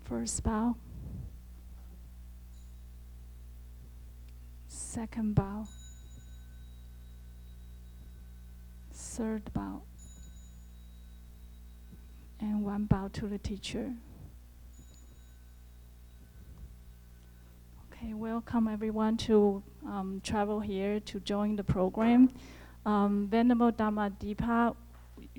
First bow. Second bow. Third bow. And one bow to the teacher. Okay, welcome everyone to travel here to join the program. Venerable Dhammadipa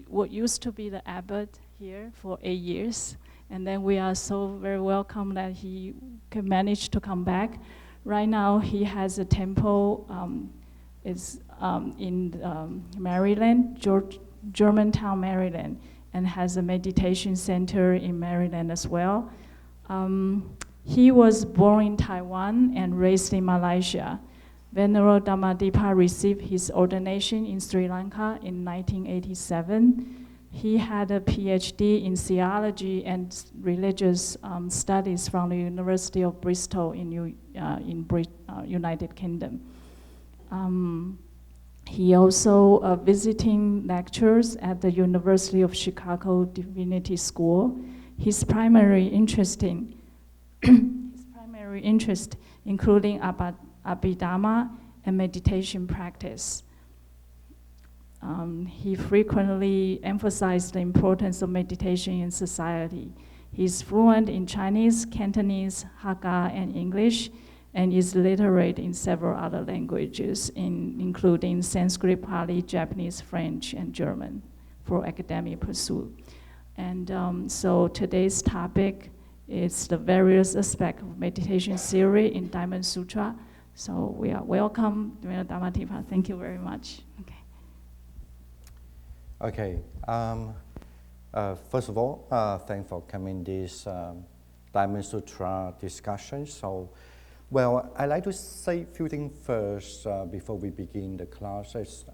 what used to be the abbot here for 8 years, and then we are so very welcome that he can manage to come back. Right now he has a temple in Maryland, Germantown, Maryland, and has a meditation center in Maryland as well. He was born in Taiwan and raised in Malaysia. Venerable Dhammadipa received his ordination in Sri Lanka in 1987. He had a Ph.D. in Theology and Religious Studies from the University of Bristol in United Kingdom. He also visiting lectures at the University of Chicago Divinity School. His primary interest including Abhidhamma and meditation practice. He frequently emphasized the importance of meditation in society. He's fluent in Chinese, Cantonese, Hakka, and English, and is literate in several other languages, including Sanskrit, Pali, Japanese, French, and German for academic pursuit. And so today's topic is the various aspects of meditation theory in Diamond Sutra. So we are welcome, Dhammadipa. Thank you very much. Okay. First of all, thanks for coming this Diamond Sutra discussion. So, well, I'd like to say a few things first before we begin the classes.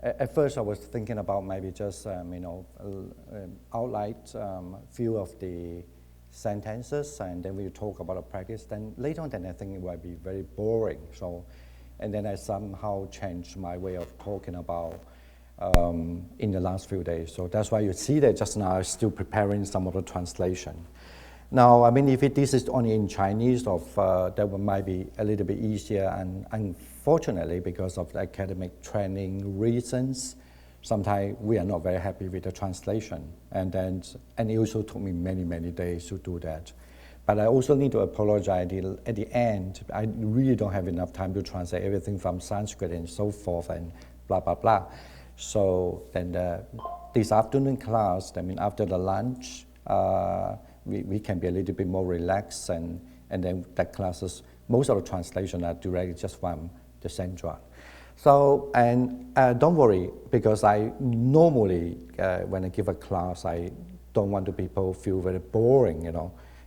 At first, I was thinking about maybe just outline few of the sentences, and then we talk about the practice. Then later on, I think it will be very boring. So, and then I somehow changed my way of talking about in the last few days. So that's why you see that just now I'm still preparing some of the translation. Now, I mean, if this is only in Chinese, that might be a little bit easier. And unfortunately, because of the academic training reasons, sometimes we are not very happy with the translation. And it also took me many, many days to do that. But I also need to apologize at the end. I really don't have enough time to translate everything from Sanskrit and so forth and blah, blah, blah. So then this afternoon class, I mean, after the lunch, we can be a little bit more relaxed, and then that classes, most of the translation are directly just from the central. So, and don't worry, because I normally, when I give a class, I don't want the people feel very boring,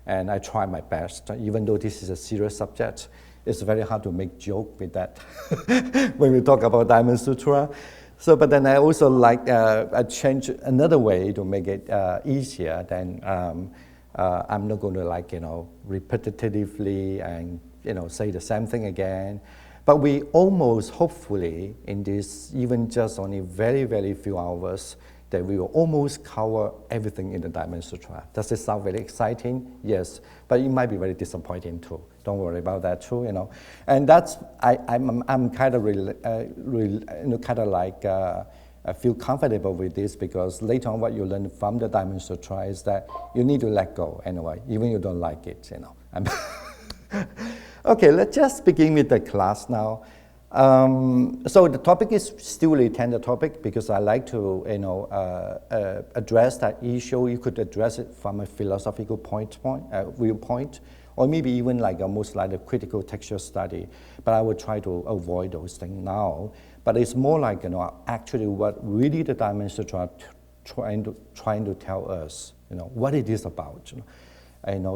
and I try my best. Even though this is a serious subject, it's very hard to make joke with that when we talk about Diamond Sutra. So, but then I also like, I change another way to make it easier. Then I'm not going to repetitively and say the same thing again. But we almost, hopefully, in this even just only very, very few hours, that we will almost cover everything in the Diamond Sutra. Does it sound very exciting? Yes, but it might be very disappointing too. Don't worry about that too, And that's I'm kind of I feel comfortable with this, because later on what you learn from the Diamond Sutra is that you need to let go anyway, even if you don't like it, Okay, let's just begin with the class now. So the topic is still a tender topic, because I like to address that issue. You could address it from a philosophical viewpoint, or maybe even like almost like a critical textual study. But I would try to avoid those things now. But it's more like actually what really the Diamond Sutra trying to tell us, what it is about.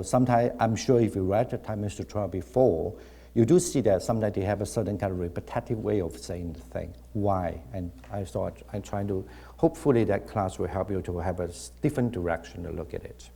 Sometimes I'm sure if you read the Diamond Sutra before, you do see that sometimes they have a certain kind of repetitive way of saying the thing. Why? And I thought I'm trying to, hopefully that class will help you to have a different direction to look at it.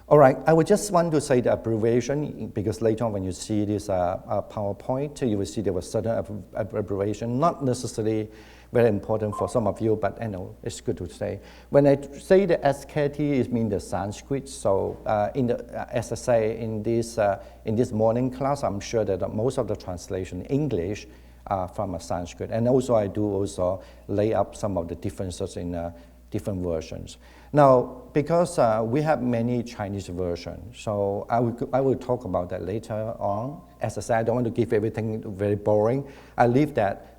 All right, I would just want to say the abbreviation, because later on when you see this PowerPoint, you will see there was certain abbreviation, not necessarily very important for some of you, but it's good to say. When I say the SKT, it means the Sanskrit. So as I say in this morning class, I'm sure that most of the translation in English are from a Sanskrit. And also I do also lay up some of the differences in different versions. Now, because we have many Chinese versions, so I will talk about that later on. As I said, I don't want to give everything very boring. I leave that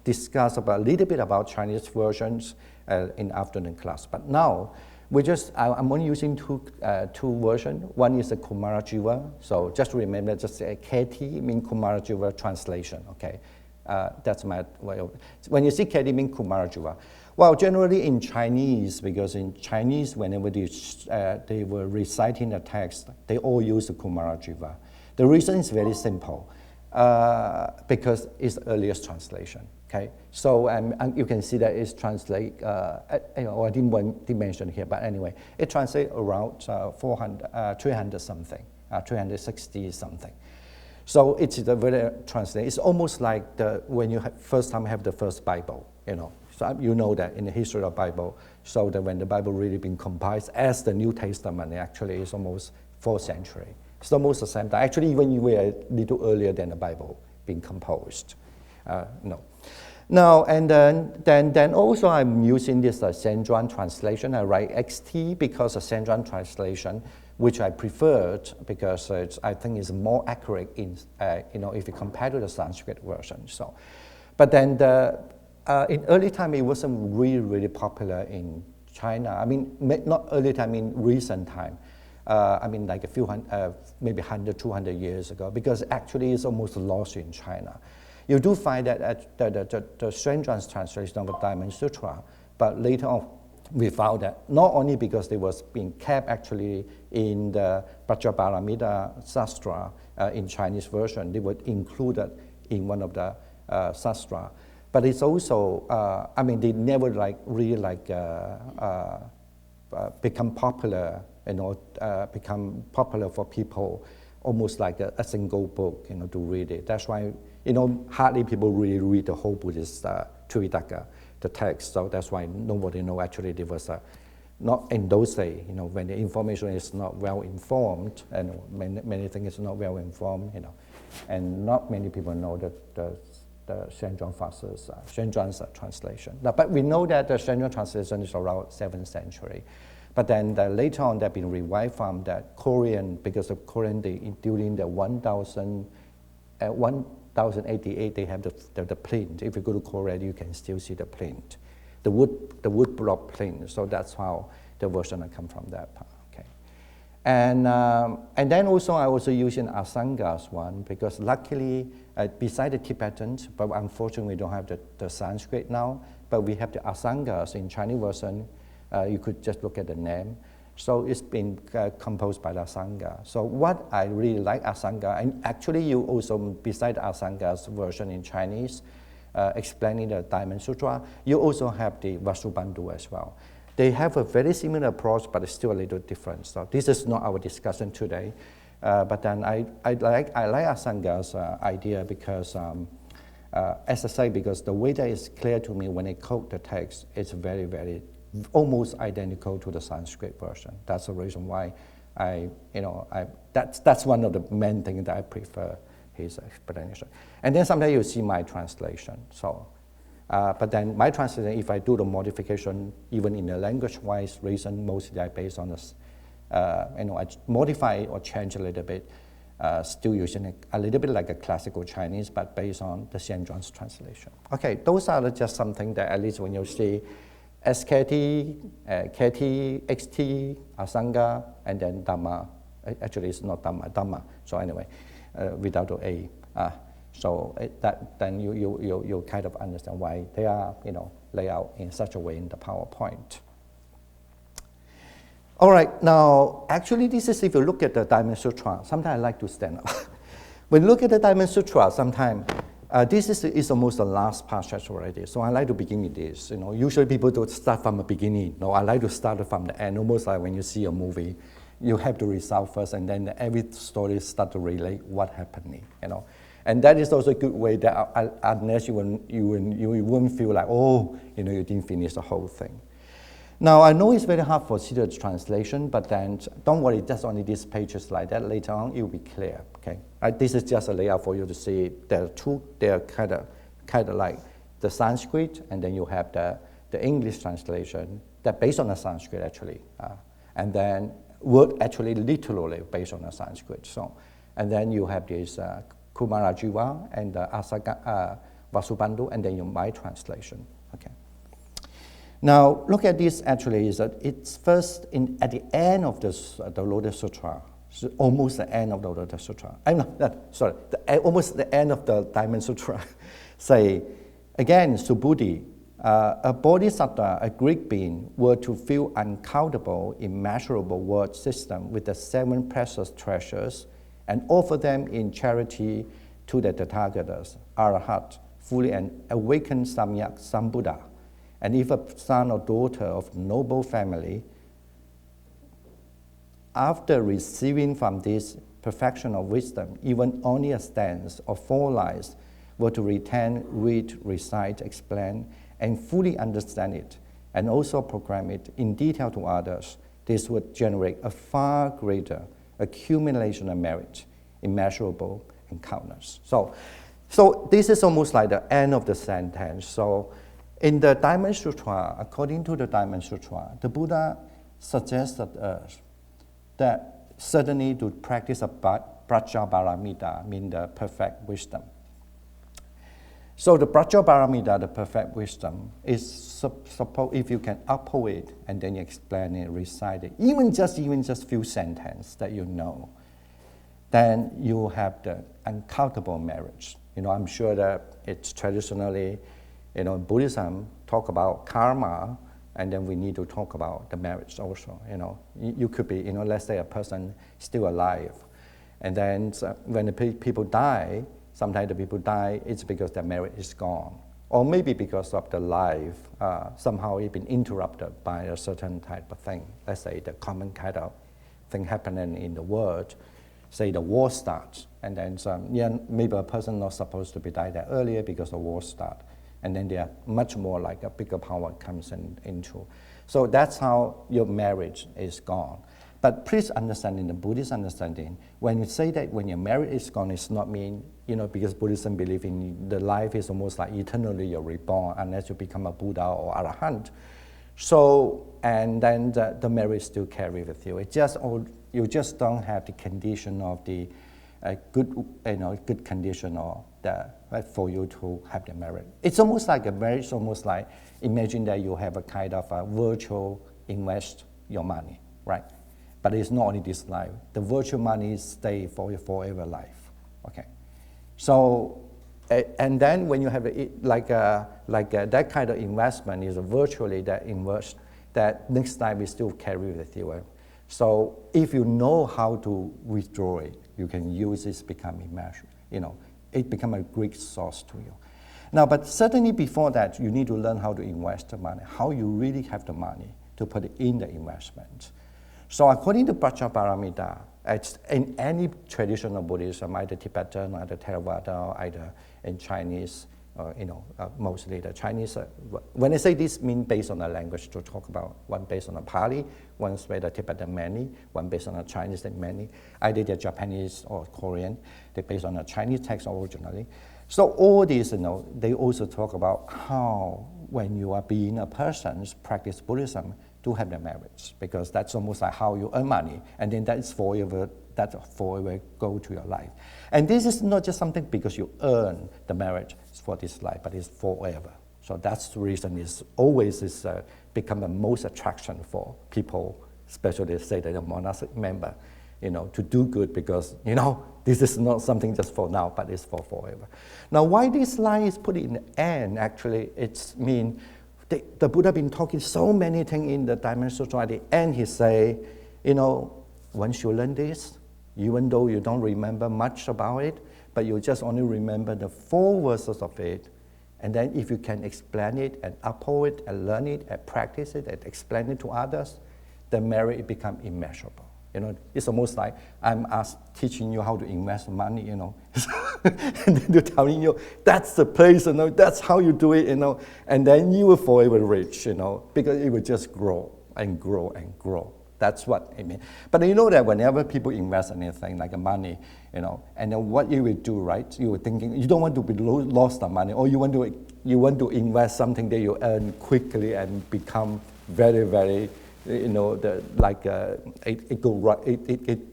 discuss about a little bit about Chinese versions in afternoon class. But now, I'm only using two versions. One is the Kumarajiva. So just remember, just say KT means Kumarajiva translation. Okay, that's my way of. When you see KT means Kumarajiva. Well, generally in Chinese, because in Chinese, whenever they were reciting the text, they all use the Kumarajiva. The reason is very simple, because it's the earliest translation. Okay, so you can see that it's translate. I didn't mention here, but anyway, it translates around 300 something, 360 something. So it's a very translate. It's almost like when you first time have the first Bible, So you know that in the history of the Bible, so that when the Bible really been compiled as the New Testament, actually is almost 4th century. It's almost the same time. Actually, even you were a little earlier than the Bible being composed. Now, and then also I'm using this Zhenjuan translation. I write XT because the Zhenjuan translation, which I preferred because I think it's more accurate in, if you compare to the Sanskrit version. So, but then in early time, it wasn't really, really popular in China. I mean, not early time, in recent time. Like a few maybe 100, 200 years ago, because actually it's almost lost in China. You do find that the Zhenjuan's translation of the Diamond Sutra, but later on we found that not only because they was being kept actually in the Paramita Sastra in Chinese version, they were included in one of the Sastra, but it's also, they never become popular, become popular for people, almost like a single book, to read it. That's why, hardly people really read the whole Buddhist Tripitaka, the text. So that's why nobody know actually there was not in those days, when the information is not well informed, and many things is not well informed, and not many people know that the Zhenjuan Zhenjuan's translation. Now, but we know that the Zhenjuan translation is around 7th century. But then later on, they've been revived from that Korean, because of Korean, during the 1088, they have the print. If you go to Korea, you can still see the print, the wood block print. So that's how the version come from that part. Okay, and then also I also using Asanga's one, because luckily, beside the Tibetan, but unfortunately we don't have the Sanskrit now, but we have the Asangas in Chinese version. You could just look at the name. So it's been composed by the Asanga. So what I really like Asanga, and actually you also, beside Asanga's version in Chinese, explaining the Diamond Sutra, you also have the Vasubandhu as well. They have a very similar approach, but it's still a little different. So this is not our discussion today. But then I like Asanga's idea because, as I say, because the way that is clear to me when I quote the text, it's very, very almost identical to the Sanskrit version. That's the reason why that's one of the main things that I prefer his explanation. And then sometimes you see my translation. So, but then my translation, if I do the modification, even in the language-wise reason, mostly I based on this, I modify or change a little bit, still using a little bit like a classical Chinese, but based on the Zhenjuan's translation. Okay, those are just something that at least when you see SKT, KT, XT, Asanga, and then Dhamma. Actually, it's not Dhamma. So anyway, without the A. Then you kind of understand why they are laid out in such a way in the PowerPoint. All right, now actually this is, if you look at the Diamond Sutra, sometimes I like to stand up. When you look at the Diamond Sutra, sometimes this is almost the last passage already, so I like to begin with this. Usually people don't start from the beginning. No, I like to start from the end. Almost like when you see a movie, you have to resolve first, and then every story start to relate what happening. And that is also a good way that unless you won't feel like, oh, you didn't finish the whole thing. Now, I know it's very hard for Sutra translation, but then don't worry, just only these pages like that. Later on, it will be clear, okay? This is just a layout for you to see. There are two, they're kind of like the Sanskrit, and then you have the English translation that based on the Sanskrit, actually. And then word actually literally based on the Sanskrit. So, and then you have this Kumarajiva and Vasubandhu, and then my translation, okay? Now, look at this actually, is that it's first at the end of the Lotus Sutra, so almost the end of the Lotus Sutra. Almost the end of the Diamond Sutra. Say, again, Subhuti, a bodhisattva, a Greek being, were to fill uncountable, immeasurable world system with the 7 precious treasures and offer them in charity to the Tathagatas, Arahat, fully an awakened Samyak Sambuddha. And if a son or daughter of noble family, after receiving from this perfection of wisdom, even only a stance or 4 lines, were to retain, read, recite, explain, and fully understand it, and also program it in detail to others, this would generate a far greater accumulation of merit, immeasurable and countless. So this is almost like the end of the sentence. So in the Diamond Sutra, according to the Diamond Sutra, the Buddha suggested us that certainly to practice a Prajaparamita, means the perfect wisdom. So the Prajaparamita, the perfect wisdom, is supposed, if you can uphold it and then you explain it, recite it, even just few sentences that you know, then you have the uncountable merits. I'm sure that it's traditionally, Buddhism talk about karma, and then we need to talk about the merits also. You could be, let's say a person still alive, and then when the people die, sometimes the people die, it's because their merit is gone, or maybe because of the life somehow it's been interrupted by a certain type of thing. Let's say the common kind of thing happening in the world. Say the war starts, and then maybe a person not supposed to be died there earlier because the war starts. And then they are much more like a bigger power comes into. So that's how your marriage is gone. But please understand, in the Buddhist understanding, when you say that when your marriage is gone, it's not mean, because Buddhism believes in the life is almost like eternally you're reborn unless you become a Buddha or Arahant. So, and then the marriage still carry with you. You just don't have the condition of the good condition or for you to have the merit. It's almost like a marriage, almost like imagine that you have a kind of a virtual invest your money, right? But it's not only this life. The virtual money stay for your forever life, okay? So, and then when you have that kind of investment is virtually that invest, that next time we still carry with you. So if you know how to withdraw it, you can use it, become immeasurable, it become a great source to you. Now, but certainly before that, you need to learn how to invest the money, how you really have the money to put it in the investment. So according to Prajaparamita, it's in any tradition of Buddhism, either Tibetan, either Theravada, or either in Chinese, mostly the Chinese. When I say this, mean based on the language to talk about. One based on the Pali, one based on the Tibetan many, one based on the Chinese many. Either they're Japanese or Korean. They're based on the Chinese text originally. So all these, they also talk about how when you are being a person practice Buddhism, to have the merits, because that's almost like how you earn money, and then that forever go to your life. And this is not just something because you earn the merit for this life, but it's forever. So that's the reason it's always become the most attraction for people, especially say that a monastic member, to do good, because this is not something just for now, but it's for forever. Now, why this line is put in the end? Actually, it's the Buddha been talking so many things in the Diamond Sutra. At the end, he say, once you learn this, even though you don't remember much about it, but you just only remember the 4 verses of it, and then if you can explain it and uphold it and learn it and practice it and explain it to others, the merit become immeasurable. It's almost like I'm teaching you how to invest money. and then they're telling you, that's the place, that's how you do it, and then you will forever rich, because it will just grow and grow and grow. That's what I mean. But you know that whenever people invest anything like money, and then what you will do, right? You were thinking you don't want to be lost the money, or you want to invest something that you earn quickly and become very, very, it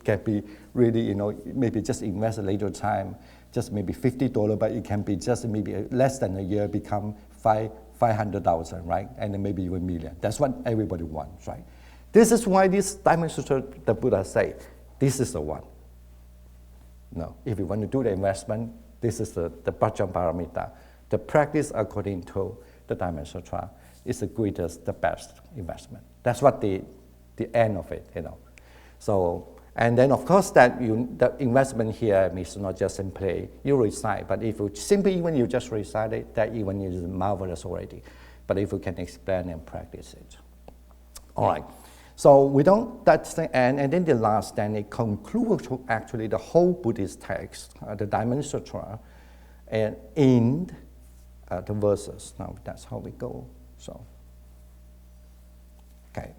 can be really, maybe just invest a later time, just maybe $50, but it can be just maybe less than a year become 500,000, right? And then maybe even $1 million. That's what everybody wants, right? This is why this Diamond Sutra, the Buddha say, this is the one. No, if you want to do the investment, this is the Prajnaparamita. The practice according to the Diamond Sutra is the greatest, the best investment. That's what the end of it, So, and then of course that the investment here is not just simply you recite, but if you simply even you just recite it, that even is marvelous already. But if you can explain and practice it. All right. So we don't, that's the end, and then the last, then it concludes actually the whole Buddhist text, the Diamond Sutra, and in the verses. Now that's how we go. So, okay.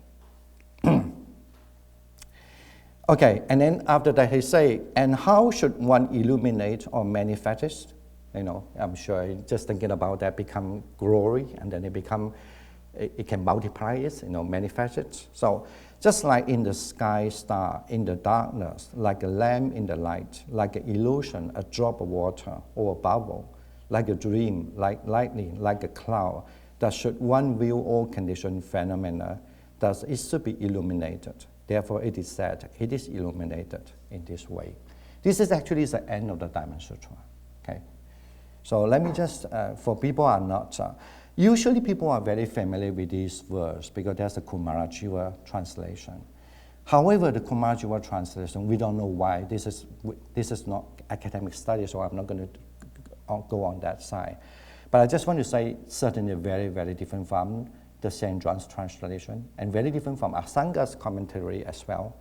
Okay, and then after that he say, and how should one illuminate or manifest? I'm sure just thinking about that become glory, and then it can multiply it, manifest it. So just like in the sky star, in the darkness, like a lamp in the light, like an illusion, a drop of water or a bubble, like a dream, like lightning, like a cloud, that should one view all conditioned phenomena, thus it should be illuminated. Therefore it is said, it is illuminated in this way. This is actually the end of the Diamond Sutra, okay? So let me just, for people who are not, usually people are very familiar with this verse because there's a Kumarajiva translation. However, the Kumarajiva translation, we don't know why. This is not academic study, so I'm not going to go on that side. But I just want to say certainly very, very different from the St. John's translation and very different from Asanga's commentary as well.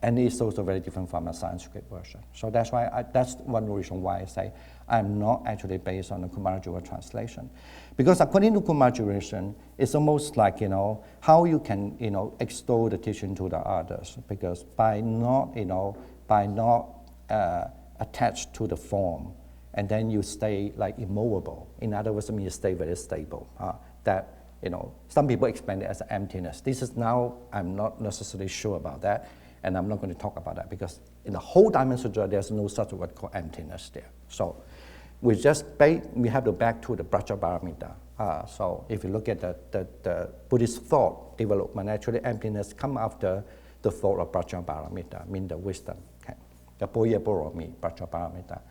And it's also very different from a Sanskrit version. So that's why that's one reason why I say I'm not actually based on the Kumarajiva translation. Because according to Kumarajiva, it's almost like, how you can, extol the teaching to the others. Because by not attached to the form, and then you stay like immovable. In other words, you stay very stable. Some people explain it as emptiness. This is now, I'm not necessarily sure about that. And I'm not going to talk about that because in the whole Diamond Sutra, there's no such word called emptiness there. So we have to back to the Prajnaparamita. So if you look at the Buddhist thought development, actually emptiness come after the thought of Prajnaparamita, mean the wisdom. Okay? The Boya Boromi, Prajnaparamita.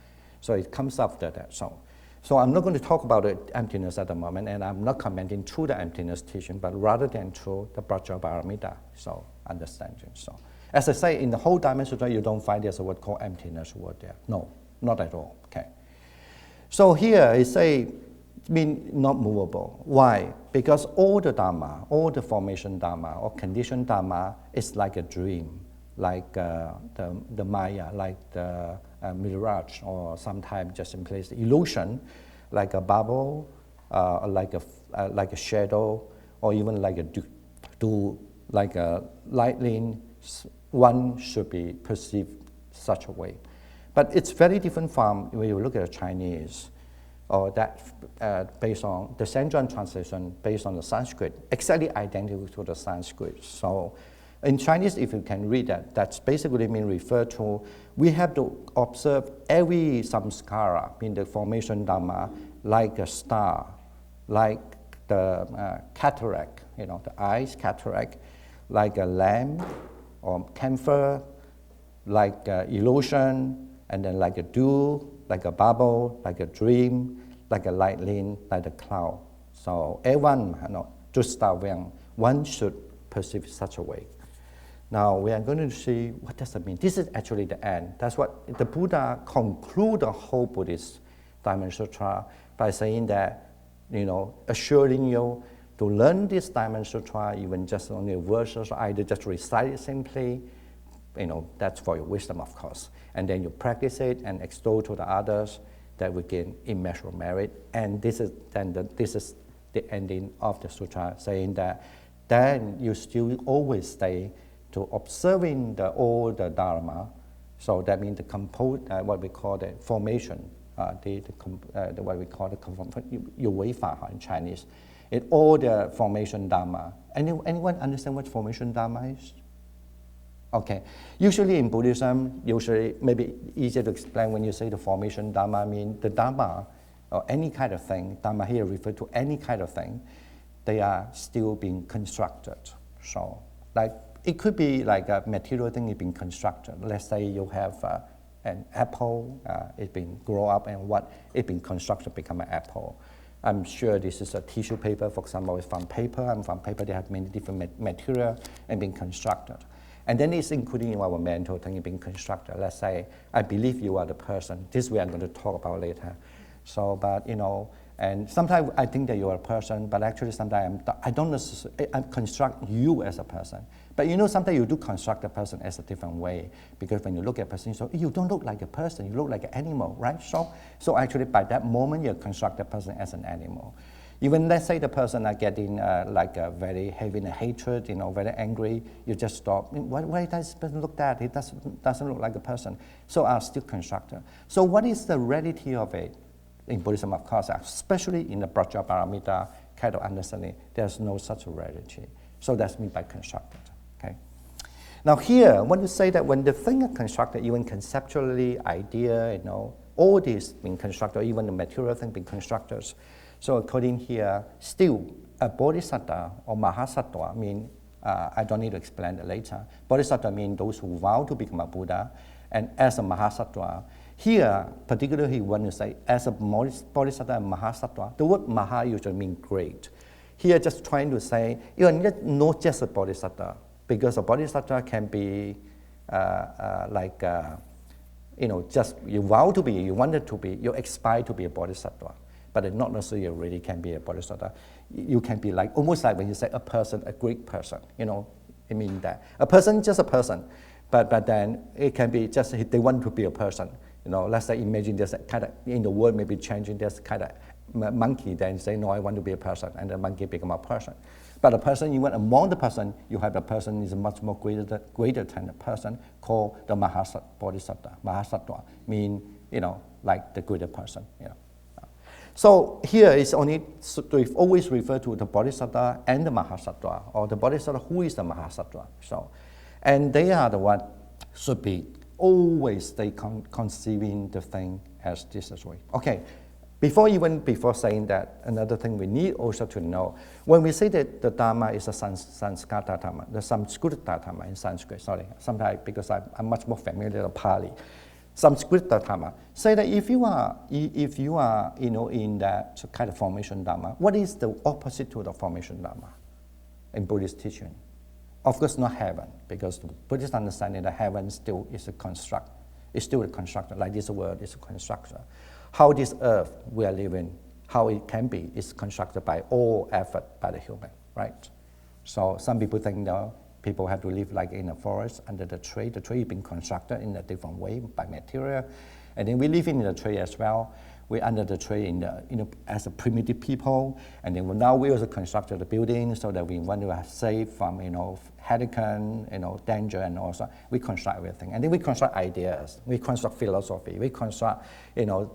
So it comes after that. So I'm not going to talk about the emptiness at the moment, and I'm not commenting through the emptiness teaching, but rather than through the Prajnaparamita. So understanding. So. As I say, in the whole Diamond Sutra, you don't find there's a word called emptiness word there. No, not at all, okay? So here it say, mean not movable. Why? Because all the Dhamma, all the formation Dhamma or conditioned Dhamma is like a dream, like the Maya, like the mirage, or sometimes just in place illusion, like a bubble, like a shadow, or even like like a lightning. One should be perceived such a way. But it's very different from when you look at the Chinese, or that based on the St. John translation, based on the Sanskrit, exactly identical to the Sanskrit. So in Chinese, if you can read that, that's basically mean refer to, we have to observe every samskara, mean the formation Dhamma, like a star, like the cataract, the eyes cataract, like a lamp, or camphor, like illusion, and then like a dew, like a bubble, like a dream, like a lightning, like a cloud. So everyone, one should perceive such a way. Now we are going to see what does it mean. This is actually the end. That's what the Buddha conclude the whole Buddhist Diamond Sutra by saying that, assuring you to learn this Diamond Sutra, even just only verses, either just recite it simply, that's for your wisdom, of course. And then you practice it and extol to the others, that we gain immeasurable merit. And this is the ending of the sutra, saying that then you still always stay to observing all the dharma. So that means what we call the formation, what we call the 有为法 in Chinese. It all the formation dharma. Anyone understand what formation dharma is? Okay. Usually in Buddhism, maybe easier to explain when you say the formation dharma, mean the dharma or any kind of thing. Dharma here refers to any kind of thing. They are still being constructed. So, like it could be like a material thing is being constructed. Let's say you have an apple, it's been grow up, and what it's been constructed become an apple. I'm sure this is a tissue paper, for example, it's from paper, and from paper they have many different material and being constructed. And then it's including our mental thing being constructed. Let's say, I believe you are the person. This we are going to talk about later. So, but and sometimes I think that you are a person, but actually sometimes I don't necessarily construct you as a person. But sometimes you do construct a person as a different way, because when you look at a person, you don't look like a person, you look like an animal, right? So actually by that moment you construct the person as an animal. Even let's say the person are getting very having a hatred, very angry, you just stop. Why does this person look that? It doesn't look like a person. So I'm still constructed. So what is the reality of it? In Buddhism, of course, especially in the Prajnaparamita kind of understanding, there's no such reality. So that's meant by constructed. Okay. Now here, when you say that when the thing is constructed, even conceptually, idea, all this being constructed, even the material thing being constructed. So according here, still a bodhisattva or mahasattva mean, I don't need to explain it later. Bodhisattva mean those who vow to become a Buddha, and as a mahasattva. Here, particularly when you say as a bodhisattva and mahasattva, the word maha usually means great. Here just trying to say, you are not just a bodhisattva, because a bodhisattva can be just you vow to be, you wanted to be, you aspire to be a bodhisattva, but it not necessarily you really can be a bodhisattva. You can be like, almost like when you say a person, a great person, it means that. A person, just a person, but then it can be just, they want to be a person. Let's say imagine there's a kind of, in the world maybe changing, there's kind of monkey, then say, no, I want to be a person, and the monkey become a person. But a person, even among the person, you have the person is much more greater than the person, called the bodhisattva. Mahasattva mean, like the greater person. So here is only, we always refer to the bodhisattva and the mahasattva, or the bodhisattva who is the mahasattva. So, and they are the one should be always they conceiving the thing as this way. Okay, before saying that, another thing we need also to know, when we say that the Dharma is a Sanskrit Dharma, the Sanskrit Dharma in Sanskrit, sometimes because I'm much more familiar with Pali. Sanskrit Dharma, say that if you are in that kind of formation Dharma, what is the opposite to the formation Dharma in Buddhist teaching? Of course, not heaven, because the Buddhist understanding that heaven still is a construct. It's still a constructor, like this world is a constructor. How this earth we are living, how it can be, is constructed by all effort by the human, right? So some people think people have to live like in a forest under the tree. The tree is being constructed in a different way by material. And then we live in the tree as well. We're under the tree as a primitive people, and then now we also constructed the building so that we want to have safe from hurricane, danger, and also we construct everything. And then we construct ideas, we construct philosophy, we construct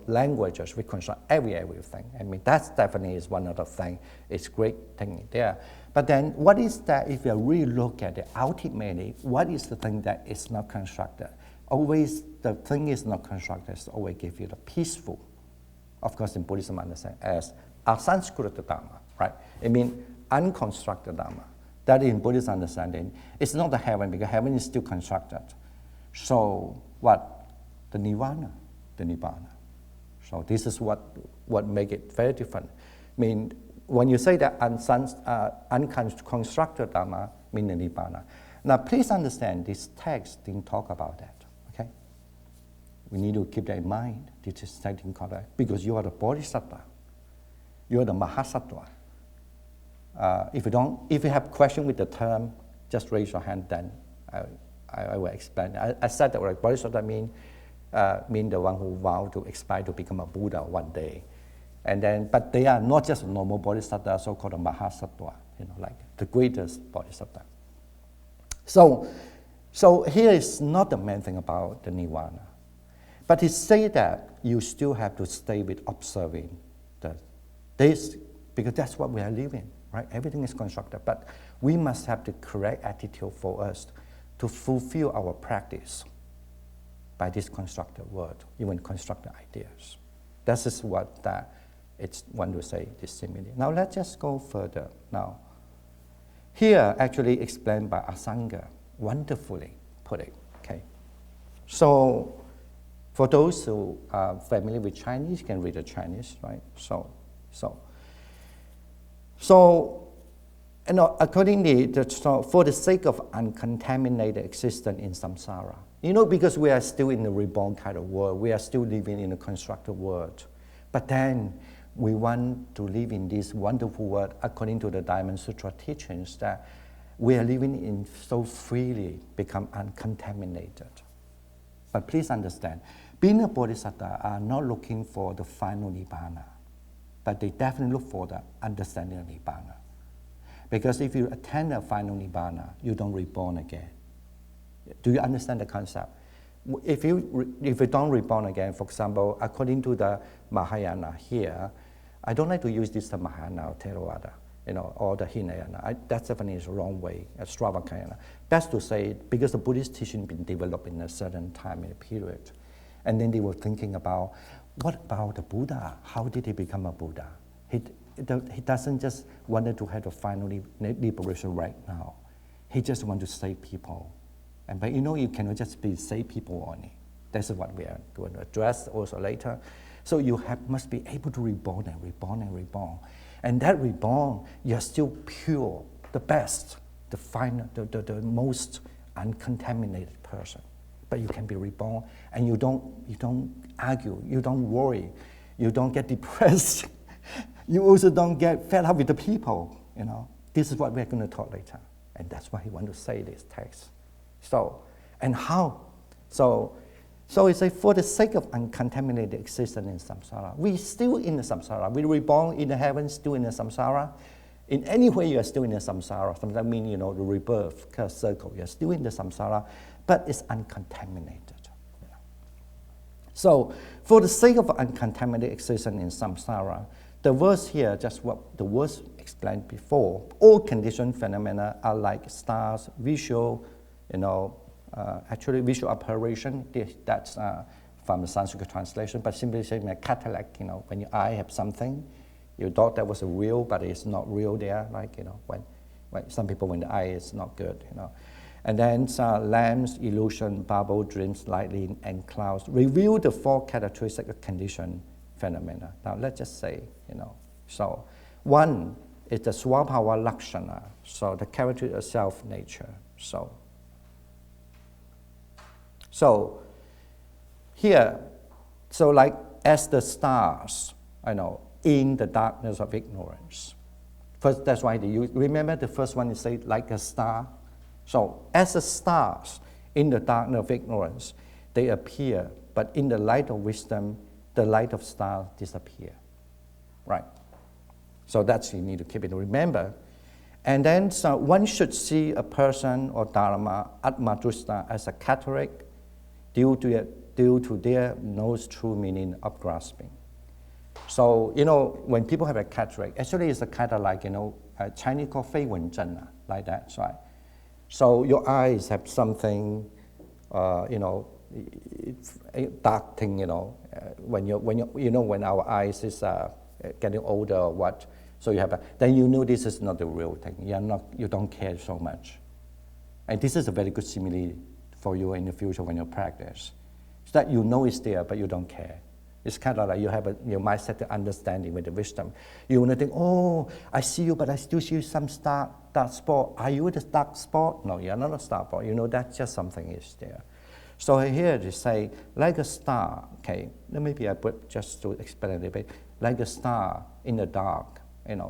languages, we construct everything. I mean that's definitely is one of the things. It's great thing there. But then what is that if you really look at it ultimately? What is the thing that is not constructed? Always the thing is not constructed. Always give you the peaceful. Of course, in Buddhism, understand as a Sanskrit Dharma, right? It means unconstructed Dharma. That in Buddhist understanding, it's not the heaven, because heaven is still constructed. So what? The Nibbana. So this is what make it very different. I mean, when you say that unconstructed Dharma, mean the Nibbana. Now, please understand, this text didn't talk about that. We need to keep that in mind. This is something called that, because you are the bodhisattva, you are the mahasattva. If you have question with the term, just raise your hand. Then I will explain. I said that like Bodhisattva mean the one who vow to aspire to become a Buddha one day. And then, but they are not just normal Bodhisattva, so-called Mahasattva, like the greatest Bodhisattva. So here is not the main thing about the Nirvana. But he say that you still have to stay with observing this, because that's what we are living, right? Everything is constructed, but we must have the correct attitude for us to fulfill our practice by this constructed word, even constructed ideas. This is what it's one to say this simile. Now let's just go further. Now, here actually explained by Asanga, wonderfully put it. Okay, so for those who are familiar with Chinese, you can read the Chinese, right? So accordingly, for the sake of uncontaminated existence in samsara, because we are still in the reborn kind of world, we are still living in a constructed world, but then we want to live in this wonderful world according to the Diamond Sutra teachings that we are living in so freely, become uncontaminated. But please understand, being a bodhisattva are not looking for the final nibbana, but they definitely look for the understanding of nibbana. Because if you attain a final nibbana, you don't reborn again. Do you understand the concept? If you don't reborn again, for example, according to the Mahayana here, I don't like to use this term Mahayana or Theravada, or the Hinayana. That definitely is the wrong way, Stravakayana. Best to say, because the Buddhist teaching been developed in a certain time and period, and then they were thinking about, what about the Buddha? How did he become a Buddha? He doesn't just want to have a final liberation right now. He just wants to save people. But you cannot just save people only. That's what we are going to address also later. So you must be able to reborn and reborn and reborn. And that reborn, you're still pure, the best, the final, the most uncontaminated person. But you can be reborn, and you don't argue, you don't worry, you don't get depressed. You also don't get fed up with the people. This is what we're going to talk later, and that's why he wants to say this text. So it's like, for the sake of uncontaminated existence in samsara, we still in the samsara. We reborn in the heavens, still in the samsara. In any way, you are still in the samsara. Sometimes mean, the rebirth kind of circle. You are still in the samsara, but it's uncontaminated. So, for the sake of uncontaminated existence in samsara, the verse here, just what the verse explained before, all conditioned phenomena are like stars, visual, actually visual apparition. That's from the Sanskrit translation, but simply saying a cataract, when your eye have something, you thought that was a real, but it's not real there, like, when some people, when the eye is not good, And then lamps, illusion, bubble, dreams, lightning, and clouds reveal the four characteristic of conditioned phenomena. Now let's just say, so one is the swabhava lakshana, so the character of self-nature. So here, so like as the stars, in the darkness of ignorance. First, that's why remember the first one is say like a star. So as the stars in the darkness of ignorance, they appear, but in the light of wisdom, the light of stars disappear. Right? So that's, you need to keep it, remember. And then one should see a person or dharma, atmadrusta, as a cataract due to their knows true meaning of grasping. So, when people have a cataract, actually it's a kind of like, Chinese called fei wen zhen, like that, right? So your eyes have something, dark thing, when our eyes is getting older or what, so you have then this is not the real thing. You don't care so much. And this is a very good simile for you in the future when you practice. So that it's there, but you don't care. It's kind of like you have your mindset to understanding with the wisdom. You want to think, oh, I see you, but I still see some dark spot. Are you the dark spot? No, you're not a star spot. That's just something is there. So here they say, like a star, okay, maybe I put just to explain a little bit, like a star in the dark,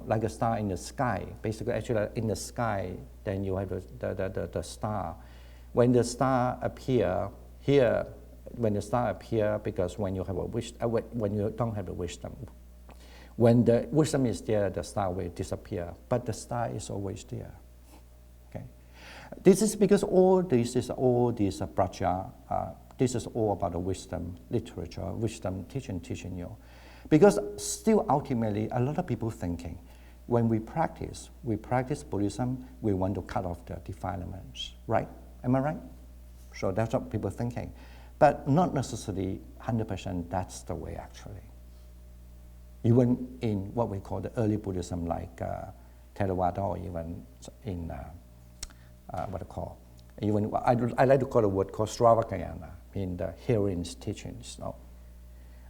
like a star in the sky. Basically, actually, in the sky, then you have the star. when the star appear here, when the star appear, because when you have a when you don't have the wisdom, when the wisdom is there, the star will disappear, but the star is always there. Okay, this is because all this braja, this is all about the wisdom literature, wisdom teaching you, because still ultimately a lot of people thinking, when we practice Buddhism, we want to cut off the defilements, right? Am I right? So that's what people are thinking. But not necessarily 100% that's the way actually. Even in what we call the early Buddhism like Theravada, or even in what I call, even I like to call the word called Sravakayana, in the hearings, teachings. No?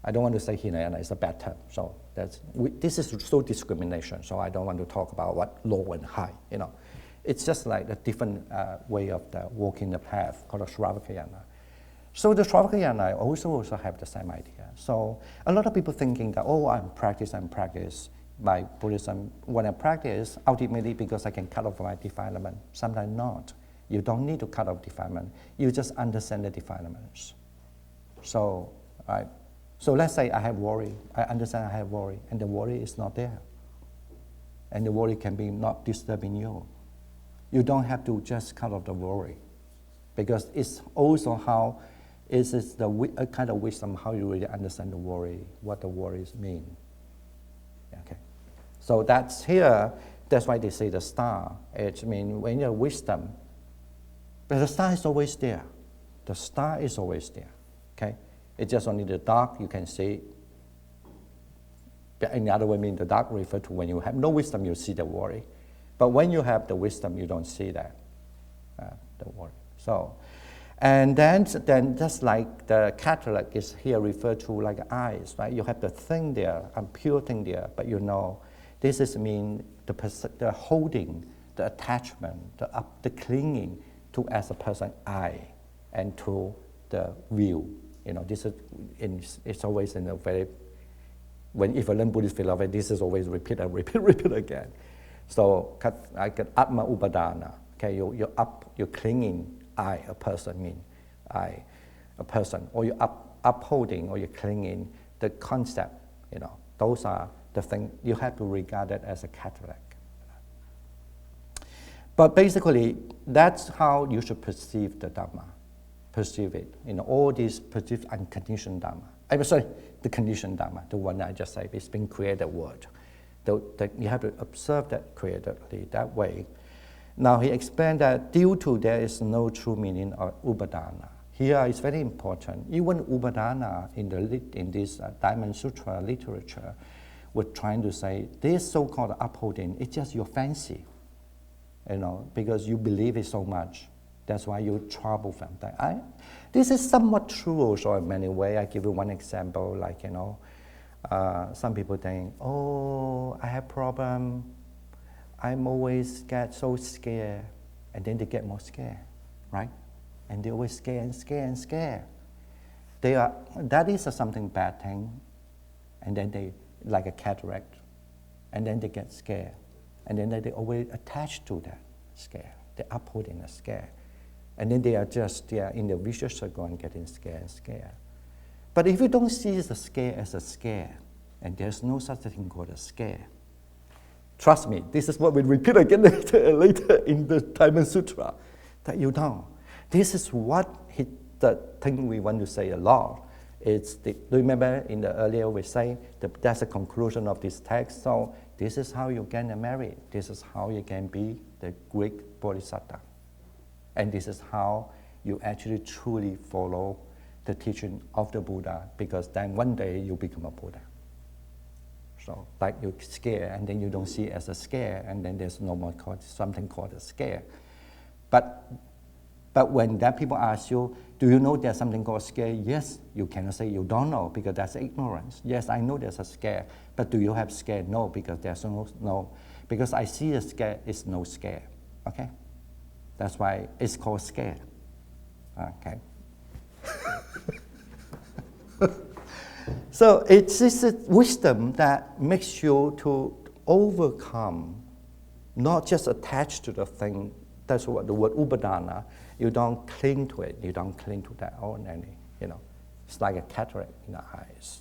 I don't want to say Hinayana, it's a bad term. So this is so discrimination, so I don't want to talk about what low and high, you know. It's just like a different way of walking the path called a Sravakayana. So the Sravakayana also have the same idea. So a lot of people thinking that, oh, I'm practice my Buddhism. When I practice, ultimately because I can cut off my defilement. Sometimes not. You don't need to cut off defilement. You just understand the defilements. So, right. So let's say I have worry. I understand I have worry, and the worry is not there. And the worry can be not disturbing you. You don't have to just cut off the worry, because it's also how is a kind of wisdom how you really understand the worry, what the worries mean. Okay, so that's here. That's why they say the star. It means when you have wisdom, but the star is always there. The star is always there. Okay, it's just only the dark you can see. But in the other way, mean the dark refer to when you have no wisdom, you see the worry. But when you have the wisdom, you don't see that, the worry. So, and then just like the cataract is here referred to like eyes, right? You have the thing there, a pure thing there, but you know, this is mean the holding, the attachment, the clinging to as a person eye and to the view. You know, this is it's always in a very, if I learn Buddhist philosophy, this is always repeat again. So I get atma upadana. Okay, you're clinging I, a person, mean I, a person, or you're upholding or you're clinging the concept. You know, those are the things you have to regard it as a cataract. But basically, that's how you should perceive the Dhamma, perceive it. You know, all these perceived unconditioned Dhamma. I'm sorry, the conditioned Dhamma, the one I just said, it's been created word. You have to observe that creatively, that way. Now he explained that due to there is no true meaning of upadana. Here it's very important. Even upadana in this Diamond Sutra literature, we're trying to say this so-called upholding, it's just your fancy, you know, because you believe it so much. That's why you trouble from that. This is somewhat true also in many ways. I give you one example, like, you know, some people think, oh, I have problem. I'm always get so scared, and then they get more scared, right? And they always scared and scared and scared. That is something bad thing, and then they like a cataract, and then they get scared, and then they always attach to that scare. They upholding the scare, and then they are in the vicious circle and getting scared and scared. But if you don't see the scare as a scare, and there's no such thing called a scare, trust me, this is what we repeat again later in the Diamond Sutra, that you know. This is the thing we want to say a lot. Remember in the earlier we say that's the conclusion of this text. So this is how you get married. This is how you can be the Greek Bodhisattva. And this is how you actually truly follow the teaching of the Buddha, because then one day you become a Buddha. So like you're scared, and then you don't see it as a scare, and then there's no more something called a scare. But when that people ask you, do you know there's something called scare? Yes, you cannot say you don't know, because that's ignorance. Yes, I know there's a scare, but do you have scare? No, because there's no. Because I see a scare, it's no scare. Okay, that's why it's called scare. Okay. So it's this wisdom that makes you to overcome, not just attach to the thing That's what the word upadana. You don't cling to it. You don't cling to that ordinary. It's like a cataract in the eyes.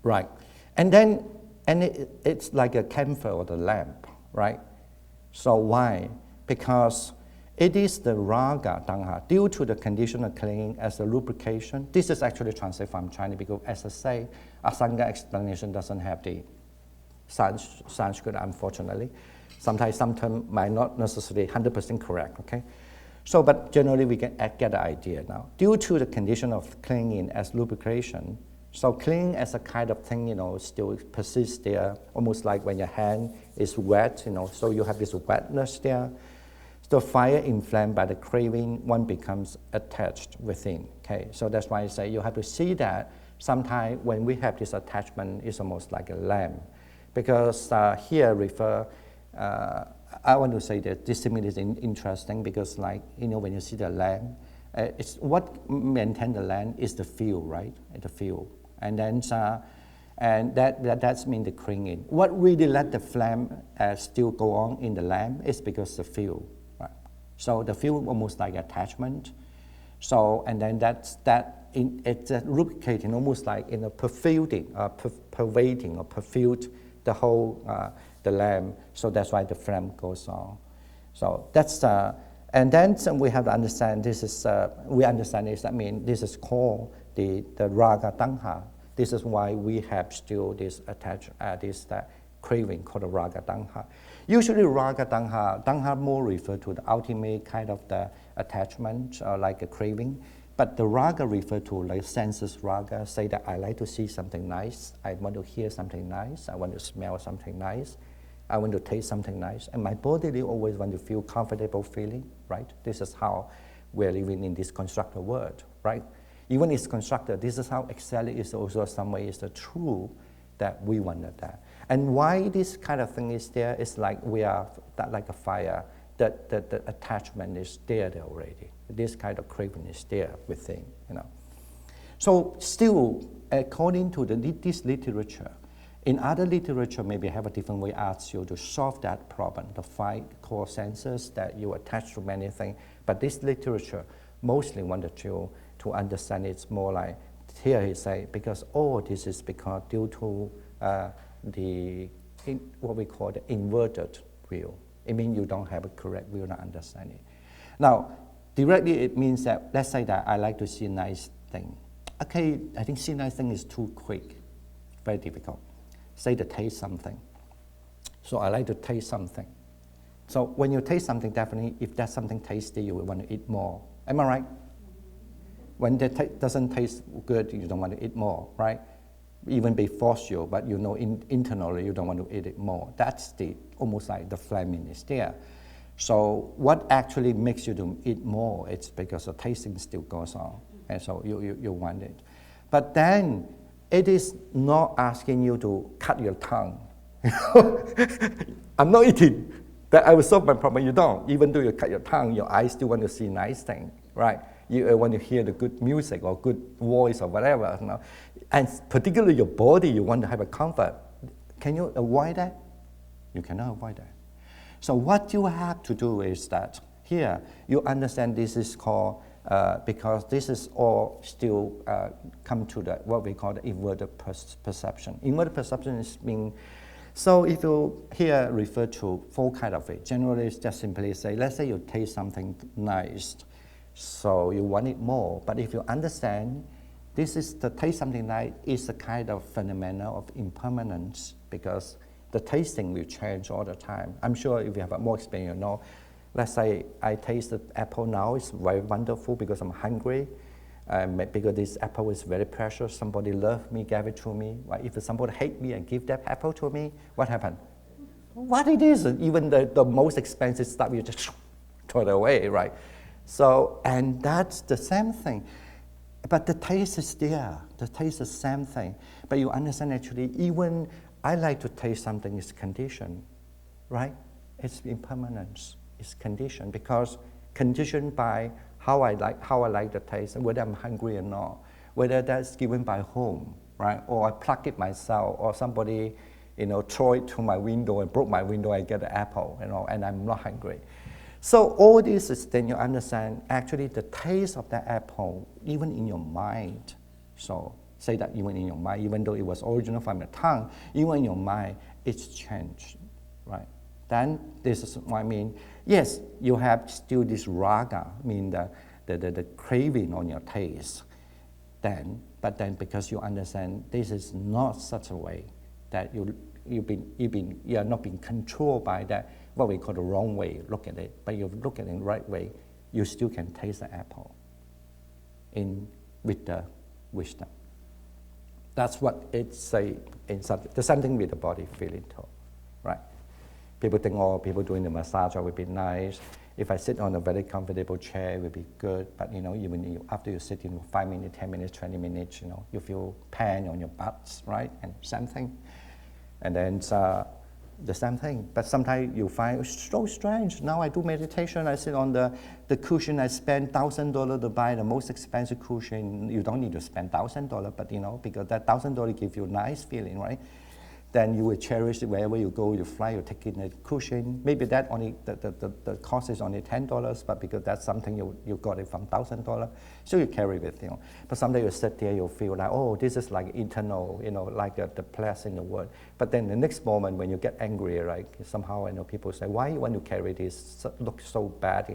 Right. And then, it's like a camphor or the lamp, right? So why? Because it is the raga tanha, due to the conditional clinging as a lubrication. This is actually translated from Chinese because, as I say, Asanga explanation doesn't have the Sanskrit, unfortunately. Sometimes some term might not necessarily 100% correct, okay? So, but generally we can get the idea now. Due to the condition of clinging as lubrication, so clinging as a kind of thing, still persists there, almost like when your hand is wet, so you have this wetness there. The fire inflamed by the craving, one becomes attached within, okay? So that's why I say you have to see that sometimes when we have this attachment, it's almost like a lamp. Because here I want to say that this simile is interesting because, like, when you see the lamp, it's what maintains the lamp is the fuel, right? The fuel, and then and that's mean the clinging. What really let the flame still go on in the lamp is because the fuel, right? So the fuel almost like attachment. So and then it's lubricating, almost like pervading or perfumed the whole the lamp, so that's why the flame goes on. So that's and then we have to understand this is this is called the raga tanha. This is why we have still this craving called the raga tanha. Usually raga tanha more refer to the ultimate kind of the attachment, like a craving. But the raga refer to like senses raga, say that I like to see something nice, I want to hear something nice, I want to smell something nice, I want to taste something nice, and my body always want to feel comfortable feeling, right? This is how we're living in this constructed world, right? Even it's constructed, this is how exactly is also some way is the true that we wanted that. And why this kind of thing is there is like we are like a fire, that the attachment is there already. This kind of craving is there within, So still, according to this literature, in other literature, maybe have a different way ask you to solve that problem, the 5 core senses that you attach to many things. But this literature mostly wanted you to understand it's more like, here he say, because all this is because due to what we call the inverted view. It means you don't have a correct view and understanding. Now, directly it means that, let's say that I like to see a nice thing. Okay, I think see a nice thing is too quick, very difficult. Say to taste something. So I like to taste something. So when you taste something, definitely, if that's something tasty, you will want to eat more. Am I right? When it doesn't taste good, you don't want to eat more, right? Even be forced you, but internally you don't want to eat it more. That's almost like the flaming is there. So what actually makes you to eat more? It's because the tasting still goes on, and so you want it. But then it is not asking you to cut your tongue. I'm not eating. That I will solve my problem. You don't. Even though you cut your tongue, your eyes still want to see nice things, right? You want to hear the good music or good voice or whatever, And particularly your body, you want to have a comfort. Can you avoid that? You cannot avoid that. So what you have to do is that here you understand this is called because this is all still come to what we call the inverted perception. Inverted perception is being. So if you here refer to 4 kinds of it, generally it's just simply say, let's say you taste something nice, so you want it more. But if you understand, this is the taste something nice is a kind of phenomenon of impermanence because the tasting will change all the time. I'm sure if you have more experience, you know. Let's say I taste the apple now, it's very wonderful because I'm hungry. Because this apple is very precious, somebody loved me, gave it to me. Well, if somebody hate me and give that apple to me, what happened? What it is, even the most expensive stuff, you just throw it away, right? So, and that's the same thing. But the taste is there, the taste is the same thing. But you understand actually, even I like to taste something is conditioned, right? It's impermanence, it's conditioned because conditioned by how I like the taste, and whether I'm hungry or not, whether that's given by home, right? Or I pluck it myself, or somebody, throw it to my window and broke my window, I get an apple, and I'm not hungry. So all this is then you understand actually the taste of that apple, even in your mind. So say that even in your mind, even though it was original from the tongue, even in your mind, it's changed, right? Then this is what I mean. Yes, you have still this raga, mean the craving on your taste. But then because you understand this is not such a way that you are not being controlled by that, what we call the wrong way, look at it. But you look at it in the right way, you still can taste the apple with the wisdom. That's what it say in the same thing with the body feeling too, right? People think, oh, people doing the massage would be nice. If I sit on a very comfortable chair, it would be good. But even after you sit in 5 minutes, 10 minutes, 20 minutes, you feel pain on your butts, right? And same thing. And then the same thing. But sometimes you find it's so strange. Now I do meditation, I sit on the cushion, I spend $1,000 to buy the most expensive cushion. You don't need to spend $1,000, but because that $1,000 gives you a nice feeling, right? Then you will cherish it wherever you go, you fly, you take in a cushion. Maybe that only the cost is only $10, but because that's something you got it from $1,000, so you carry with you. But someday you sit there, you feel like, oh, this is like eternal, like the place in the world. But then the next moment when you get angry, right, somehow people say, why you want to carry this? Looks so bad,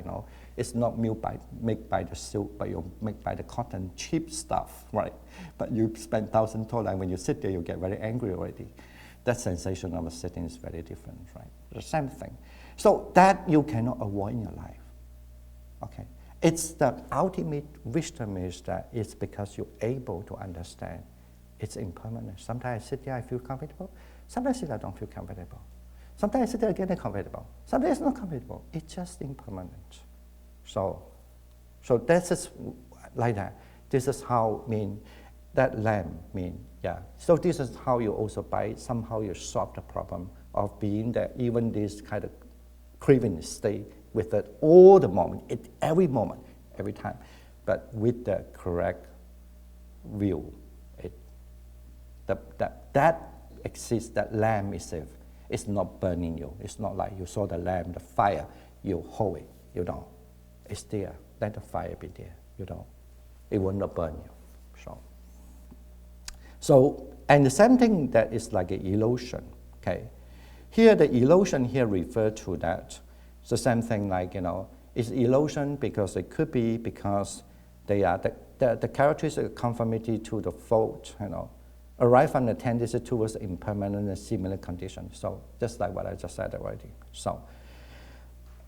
It's not made by the silk, but you make by the cotton, cheap stuff, right? But you spend $1,000, and when you sit there, you get very angry already. That sensation of sitting is very different, right? The same thing. So that you cannot avoid in your life, okay? It's the ultimate wisdom is that it's because you're able to understand it's impermanent. Sometimes I sit there, I feel comfortable. Sometimes I sit there, I don't feel comfortable. Sometimes I sit there, again, I'm comfortable. Sometimes it's not comfortable. It's just impermanent. So this is like that. This is how that lamb yeah. So this is how you also somehow you solve the problem of being that even this kind of craving state with it all the moment, every moment, every time, but with the correct view. That exists, that lamb itself. It's not burning you. It's not like you saw the lamb, the fire, you hold it, It's there. Let the fire be there, It will not burn you. So, and the same thing that is like an illusion, okay? Here, the illusion here refer to that. It's the same thing like, it's illusion because it could be because they are the characteristic of conformity to the fault, arrive from the tendency towards impermanent and similar conditions. So, just like what I just said already. So,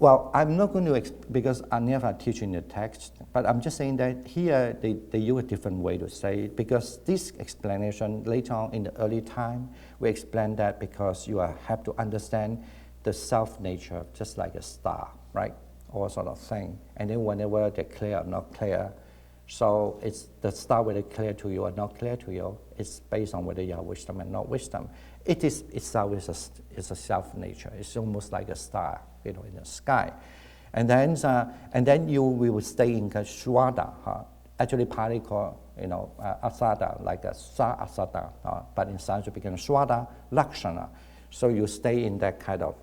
well, I'm not going to, because I never teach in the text, but I'm just saying that here they use a different way to say it, because this explanation later on in the early time, we explain that because you have to understand the self-nature, just like a star, right? All sort of thing. And then whenever they're clear or not clear, so it's the star whether clear to you or not clear to you, it's based on whether you have wisdom and not wisdom. It is itself is a self-nature. It's almost like a star, in the sky. And then you will stay in Swada. Actually, Pali called, Asada, like a Sa Asada, but in Sanskrit becomes Swada Lakshana. So you stay in that kind of,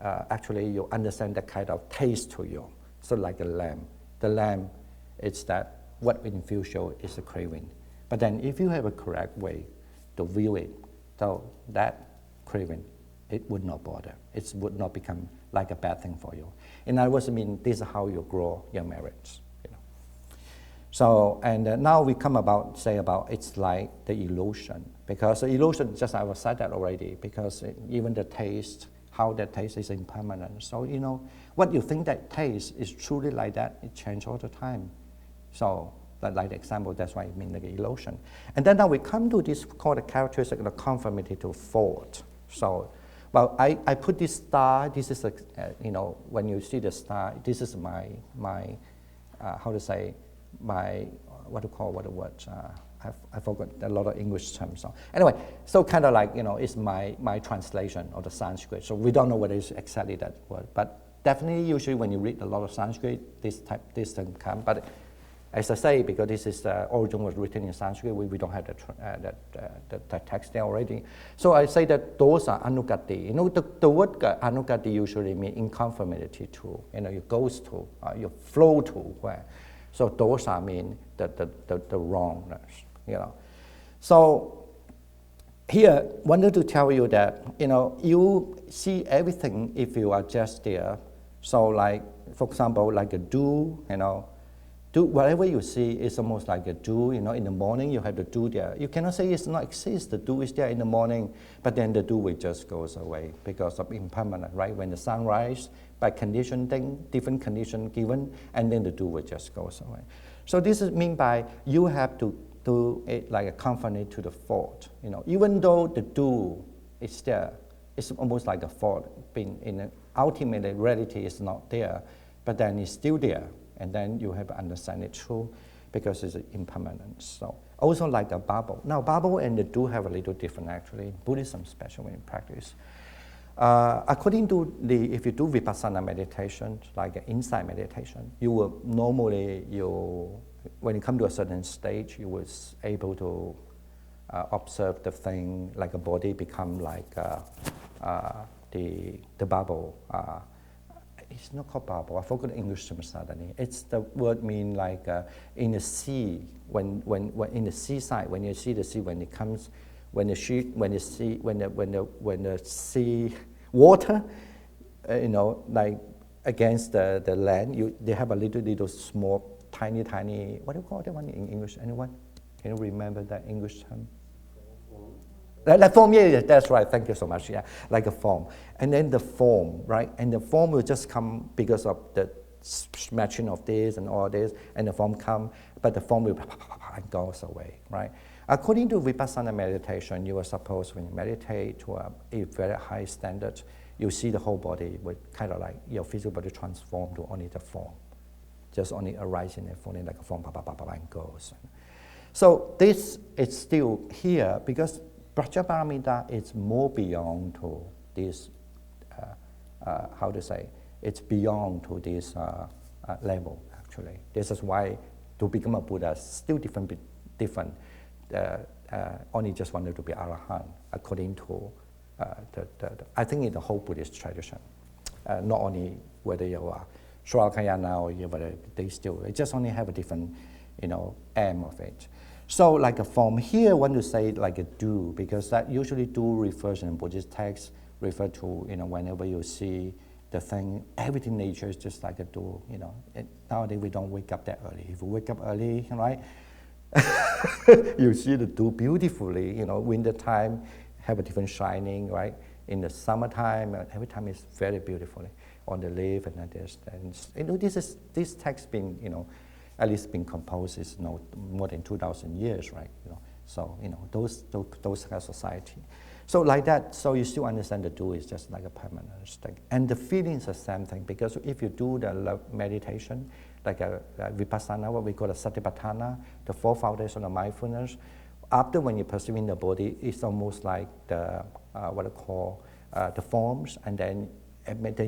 actually you understand that kind of taste to you. So like a lamb. The lamb, it's that what infuse you is a craving. But then if you have a correct way to view it, so that craving, it would not bother. It would not become like a bad thing for you. In other words, this is how you grow your merits. So, and now we come about, it's like the illusion. Because the illusion, just I was said that already, because even the taste, how that taste is impermanent. So, what you think that taste is truly like that, it changes all the time. So, like the example, that's why I mean like illusion. And then now we come to this called the characteristic of the conformity to fault. So, well, I put this star, this is, when you see the star, this is my I forgot a lot of English terms. So anyway, so kind of like, it's my translation of the Sanskrit. So we don't know whether it's exactly that word, but definitely usually when you read a lot of Sanskrit, this thing comes. But As I say, because this is the origin was written in Sanskrit, we don't have the text there already. So I say that those are anugati. You know, the word anugati usually means in conformity to, you know, you goes to, you flow to where. So those are mean the wrongness, you know. So here, wanted to tell you that, you know, you see everything if you are just there. So like, for example, like a dew, you know, do whatever you see is almost like a dew, you know, in the morning you have the dew there. You cannot say it's not exist, the dew is there in the morning, but then the dew will just goes away because of impermanent, right? When the sun rises, by condition thing, different condition given, and then the dew will just goes away. So this is mean by you have to do it like a conformity to the thought, you know. Even though the dew is there, it's almost like a thought, being in an ultimately reality is not there, but then it's still there. And then you have to understand it true because it's impermanent. So also like a bubble. Now bubble and the dew have a little different actually, Buddhism especially in practice. According to if you do Vipassana meditation, like insight meditation, you will normally, when you come to a certain stage, you will able to observe the thing like a body become like the bubble. It's not called bubble. I forgot the English term suddenly. It's the word mean like in the sea. When in the seaside, when you see the sea, when it comes, when the sea water, you know, like against the land, they have a little small, tiny. What do you call that one in English? Anyone? Can you remember that English term? Like foam, yeah, that's right. Thank you so much. Yeah, like a foam, and then the foam, right? And the foam will just come because of the smashing of this and all this, and the foam come, but the foam will and goes away, right? According to Vipassana meditation, you are supposed when you meditate to a very high standard, you see the whole body with kind of like your physical body transform to only the form, just only arising and falling like a form, and goes. So this is still here because Prajaparamita is more beyond to this, how to say, it's beyond to this level actually. This is why to become a Buddha still different, only just wanted to be Arahant according to I think in the whole Buddhist tradition. Not only whether you are Sri-Lankayana or you, but they just only have a different, you know, aim of it. So like a form here, I want to say like a do, because that usually do refers in Buddhist text, refer to, you know, whenever you see the thing, everything nature is just like a do, you know. Nowadays we don't wake up that early. If you wake up early, right, you see the do beautifully, you know, winter time have a different shining, right? In the summertime, every time is very beautifully on the leaf and this. And you know, this text being, you know, at least been composed is, you know, more than 2,000 years, right? You know, so you know those kind of society. So like that, so you still understand the do is just like a permanent thing, and the feeling is the same thing because if you do the meditation, like a vipassana, what we call a satipatthana, the four foundations of mindfulness. After when you're perceiving the body, it's almost like the what I call the forms, and then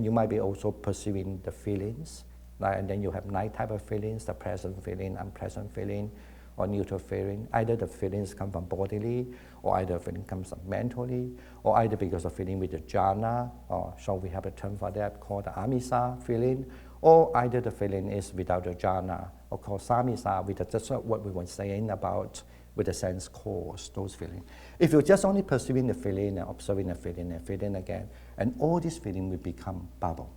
you might be also perceiving the feelings. And then you have 9 types of feelings: the pleasant feeling, unpleasant feeling, or neutral feeling. Either the feelings come from bodily, or either the feeling comes from mentally, or either because of feeling with the jhana, or so we have a term for that called the amisa feeling, or either the feeling is without the jhana, or called samisa, with just what we were saying about with the sense cause, those feelings. If you're just only perceiving the feeling and observing the feeling and feeling again, and all these feelings will become bubble.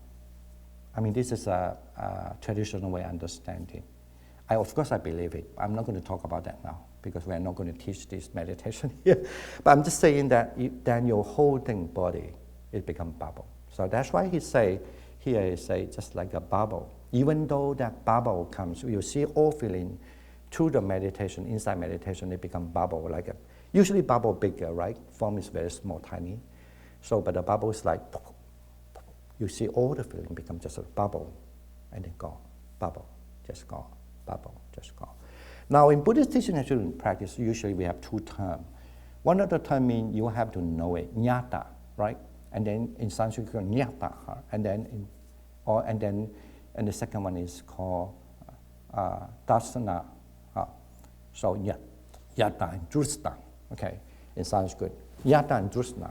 I mean, this is a traditional way of understanding. Of course, I believe it. I'm not going to talk about that now because we're not going to teach this meditation here. But I'm just saying that then your whole thing body, it becomes bubble. So that's why he say just like a bubble. Even though that bubble comes, you see all feeling through the meditation, inside meditation, it becomes bubble. Usually bubble bigger, right? Form is very small, tiny. So, but the bubble is like, you see all the feeling become just a bubble, and then gone. Bubble, just gone. Bubble, just gone. Now in Buddhist teaching and in practice, usually we have 2 terms. One of the terms means you have to know it, jnata, right? And then in Sanskrit, called jnata, and the second one is called dasana. So yata and drusna, okay, in Sanskrit. Yata and drusna,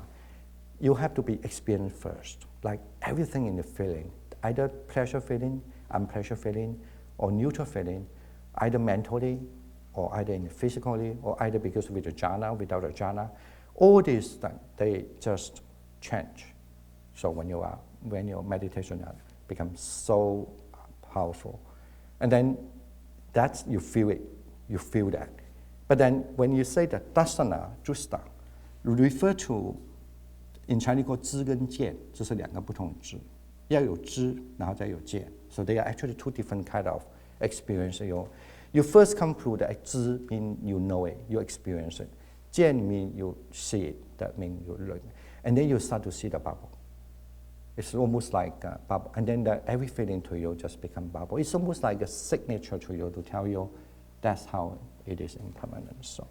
you have to be experienced first, like everything in the feeling, either pleasure feeling, unpleasure feeling, or neutral feeling, either mentally, or either physically, or either because with a jhana, without a jhana. All these things, they just change. So when your meditation becomes so powerful, and then that's, you feel it, you feel that. But then when you say that dasana, drusna, refer to, in Chinese called 知跟见，这是两个不同的知，要有知，然后再有见。So they are actually two different kind of experience. You first come through the 知 mean you know it, you experience it. 见 mean you see it, that means you learn. And then you start to see the bubble. It's almost like a bubble. And then every feeling to you just become bubble. It's almost like a signature to you to tell you that's how it is impermanent. So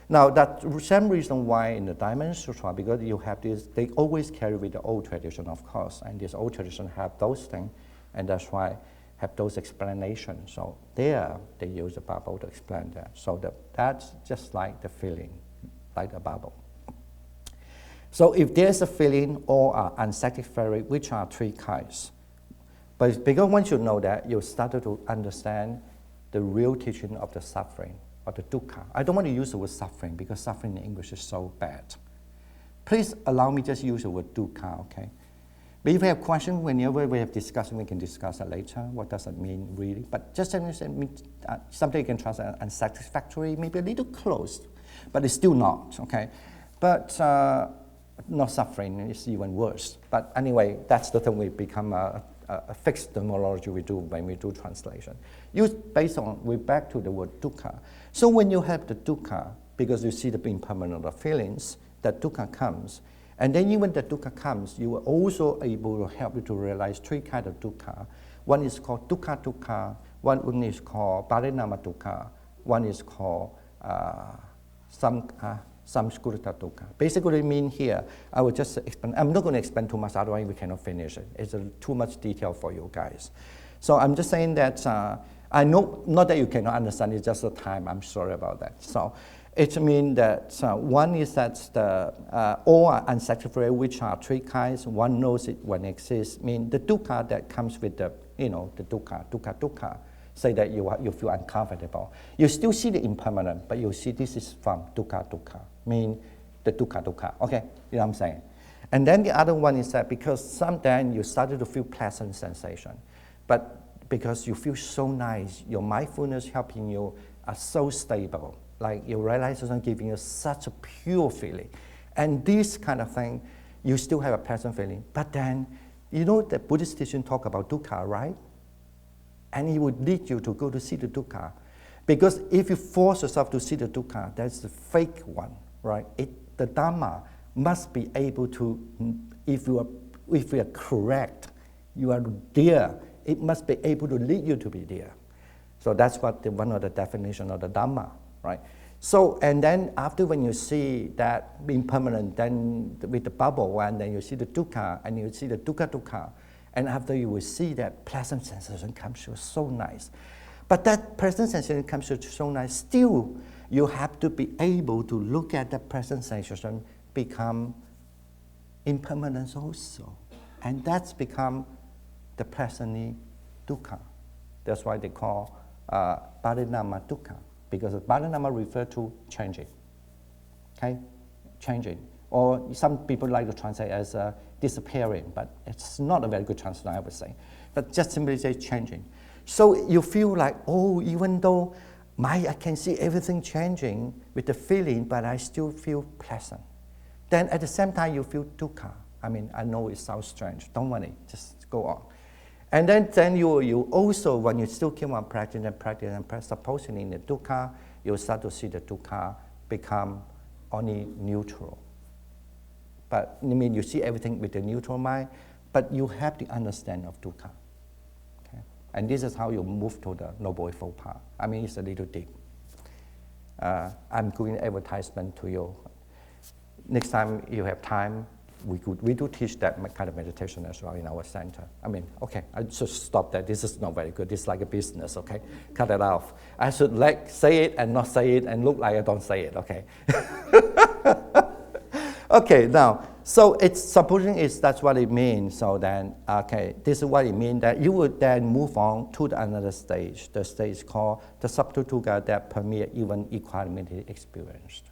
now that's the same reason why in the Diamond Sutra, because you have this, they always carry with the old tradition, of course, and this old tradition have those things, and that's why have those explanations. So there they use the bubble to explain that. So that's just like the feeling, like a bubble. So if there's a feeling or unsatisfactory, which are three kinds. But because once you know that, you started to understand the real teaching of the suffering, or the dukkha. I don't want to use the word suffering because suffering in English is so bad. Please allow me just use the word dukkha, okay? But if you have questions, whenever we have discussion, we can discuss it later. What does it mean, really? But just something you can translate unsatisfactory, maybe a little close, but it's still not, okay? But not suffering is even worse. But anyway, that's the thing we become a fixed terminology we do when we do translation. We're back to the word dukkha. So when you have the dukkha, because you see the impermanent of feelings, that dukkha comes. And then even the dukkha comes, you are also able to help you to realize three kinds of dukkha. One is called dukkha, one is called parinama dukkha, one is called samskrita dukkha. Basically mean here, I will just explain, I'm not going to explain too much, otherwise we cannot finish it. It's too much detail for you guys. So I'm just saying that, I know, not that you cannot understand, it's just the time, I'm sorry about that. So it means that one is that all are unsatisfactory, which are three kinds. One knows it when it exists. Mean the dukkha that comes with the, the dukkha, say that you feel uncomfortable. You still see the impermanent, but you see this is from dukkha, mean the dukkha. Okay, you know what I'm saying? And then the other one is that because sometimes you started to feel pleasant sensation, but because you feel so nice, your mindfulness helping you are so stable. Like your realization giving you such a pure feeling. And this kind of thing, you still have a pleasant feeling. But then, you know the Buddhist teaching talk about dukkha, right? And it would lead you to go to see the dukkha. Because if you force yourself to see the dukkha, that's the fake one, right? The Dhamma must be able to, if you are correct, you are there, it must be able to lead you to be there. So that's what one of the definition of the Dhamma. Right? So, and then after when you see that impermanent, then with the bubble, and then you see the dukkha, and you see the dukkha, and after you will see that pleasant sensation comes to so nice. But that pleasant sensation comes to so nice, still you have to be able to look at that pleasant sensation become impermanence also. And that's become the pleasantly dukkha. That's why they call parinama dukkha. Because parinama refers to changing, okay? Changing. Or some people like to translate as disappearing, but it's not a very good translation, I would say. But just simply say changing. So you feel like, oh, even though I can see everything changing with the feeling, but I still feel pleasant. Then at the same time, you feel dukkha. I mean, I know it sounds strange. Don't worry, just go on. And then you also, when you still keep on practicing, supposing in the dukkha, you start to see the dukkha become only neutral. But I mean, you see everything with the neutral mind, but you have the understanding of dukkha. Okay? And this is how you move to the Noble Eightfold Path. I mean, it's a little deep. I'm doing advertisement to you. Next time you have time, we do teach that kind of meditation as well in our center. I mean, okay, I should stop that. This is not very good. This is like a business, okay? Cut it off. I should like say it and not say it and look like I don't say it, okay? Okay, now, so it's supposing that's what it means. So then, okay, this is what it means, that you would then move on to another stage. The stage called the Subtutuga that permeate even equanimity experienced.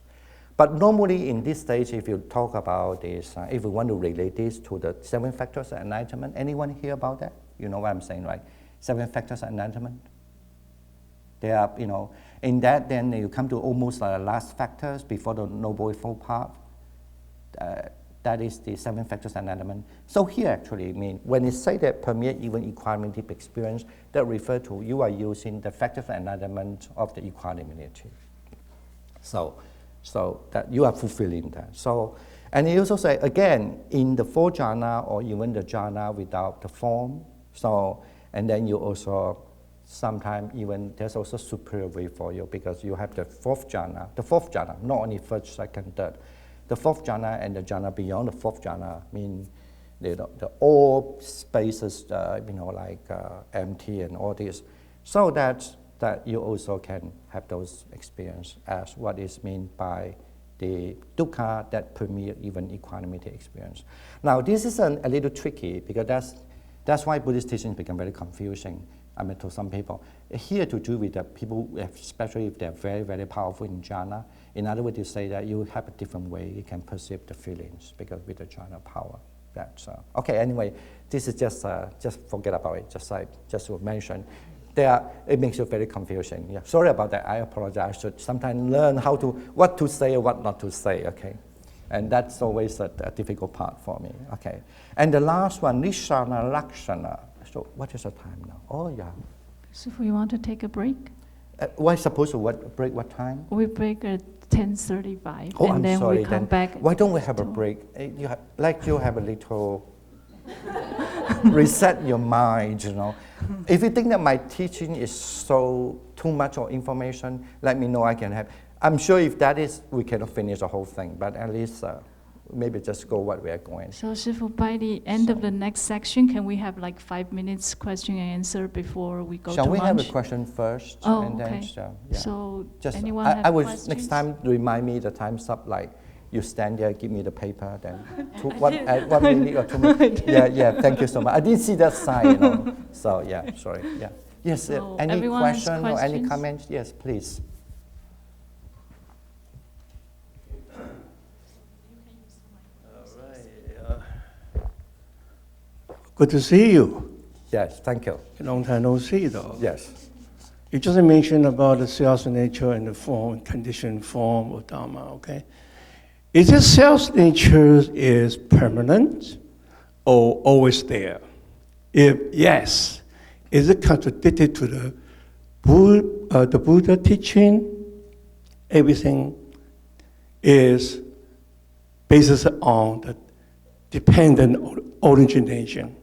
But normally in this stage, if you talk about this, if we want to relate this to the 7 factors of enlightenment, anyone hear about that? You know what I'm saying, right? 7 factors of enlightenment. They are, you know, in that then you come to almost the last factors before the Noble Eightfold Path. That is the 7 factors of enlightenment. So here actually, I mean, when it say that permeate even equanimity experience, that refer to you are using the factors of enlightenment of the equanimity. So that you are fulfilling that. So, and he also say, again, in the 4 jhana or even the jhana without the form. So, and then you also, sometimes even there's also superior way for you because you have the 4th jhana, not only 1st, 2nd, 3rd. The 4th jhana and the jhana beyond the 4th jhana mean the all spaces, you know, like empty and all this. So that you also can have those experience as what is meant by the dukkha that permeate even equanimity experience. Now this is a little tricky because that's why Buddhist teachings become very confusing. I mean, to some people. Here to do with the people, especially if they're very, very powerful in jhana. In other words, you say that you have a different way you can perceive the feelings because with the jhana power. That's okay. Anyway, this is just forget about it. Just to mention. It makes you very confusing. Yeah, sorry about that. I apologize. I should sometimes learn what to say and what not to say. Okay, and that's always a difficult part for me. Okay, and the last one, Nishana Lakshana. So what is the time now? Oh yeah. So if we want to take a break? We're supposed to break what time? We break at 10:35. Oh, and I'm then sorry. We come back. Why don't we have a break? You have a little reset your mind, you know. If you think that my teaching is so too much or information, let me know. I can have. I'm sure if that is, we cannot finish the whole thing, but at least maybe just go what we are going. So, Shifu, by the end of the next section, can we have like 5 minutes question and answer before we go to lunch? Shall we have a question first? Oh, and okay. Then, yeah. So, just, anyone I have would questions? next time remind me the time's up. Like you stand there, give me the paper, then at 1 minute or 2 minutes. Yeah. Thank you so much. I didn't see that sign, you know. So yeah, sorry. Yeah. Yes. So any question or any questions? comments? Yes, please. Good to see you. Yes, thank you. Long time no see, though. Yes. You just mentioned about the self nature and the form, condition, form of Dharma, okay? Is this self nature is permanent or always there? If yes, is it contradicted to the Buddha teaching? Everything is based on the dependent origination.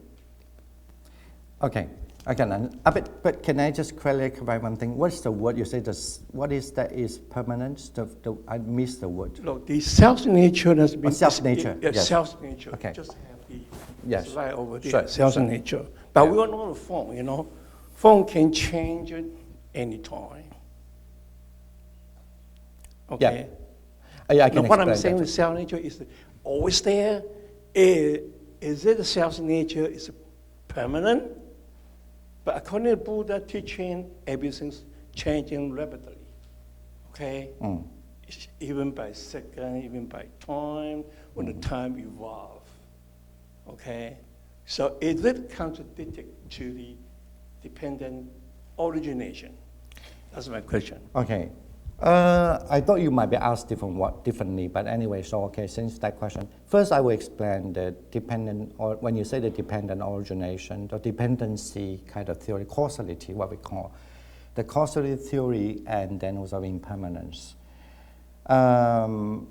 Okay, but can I just clarify one thing? What's the word you say? What is that is permanent? I missed the word. Look, the self-nature has been... self-nature, yes. Self-nature. Okay. Just have the slide over there, sure. self-nature. But we all know the form, you know. Form can change at any time. Okay? Yeah, I can what I'm explain saying that. with self-nature is always there. Is it the self-nature is permanent? But according to Buddha teaching, everything's changing rapidly. Okay? Even by second, even by time, when the time evolves. Okay? So is it contradicted to the dependent origination? That's my question. Okay. I thought you might be asked differently, but anyway, so okay, since that question. First, I will explain the dependent, or when you say the dependent origination, the dependency kind of theory, causality, what we call, the causality theory, and then also impermanence. Now,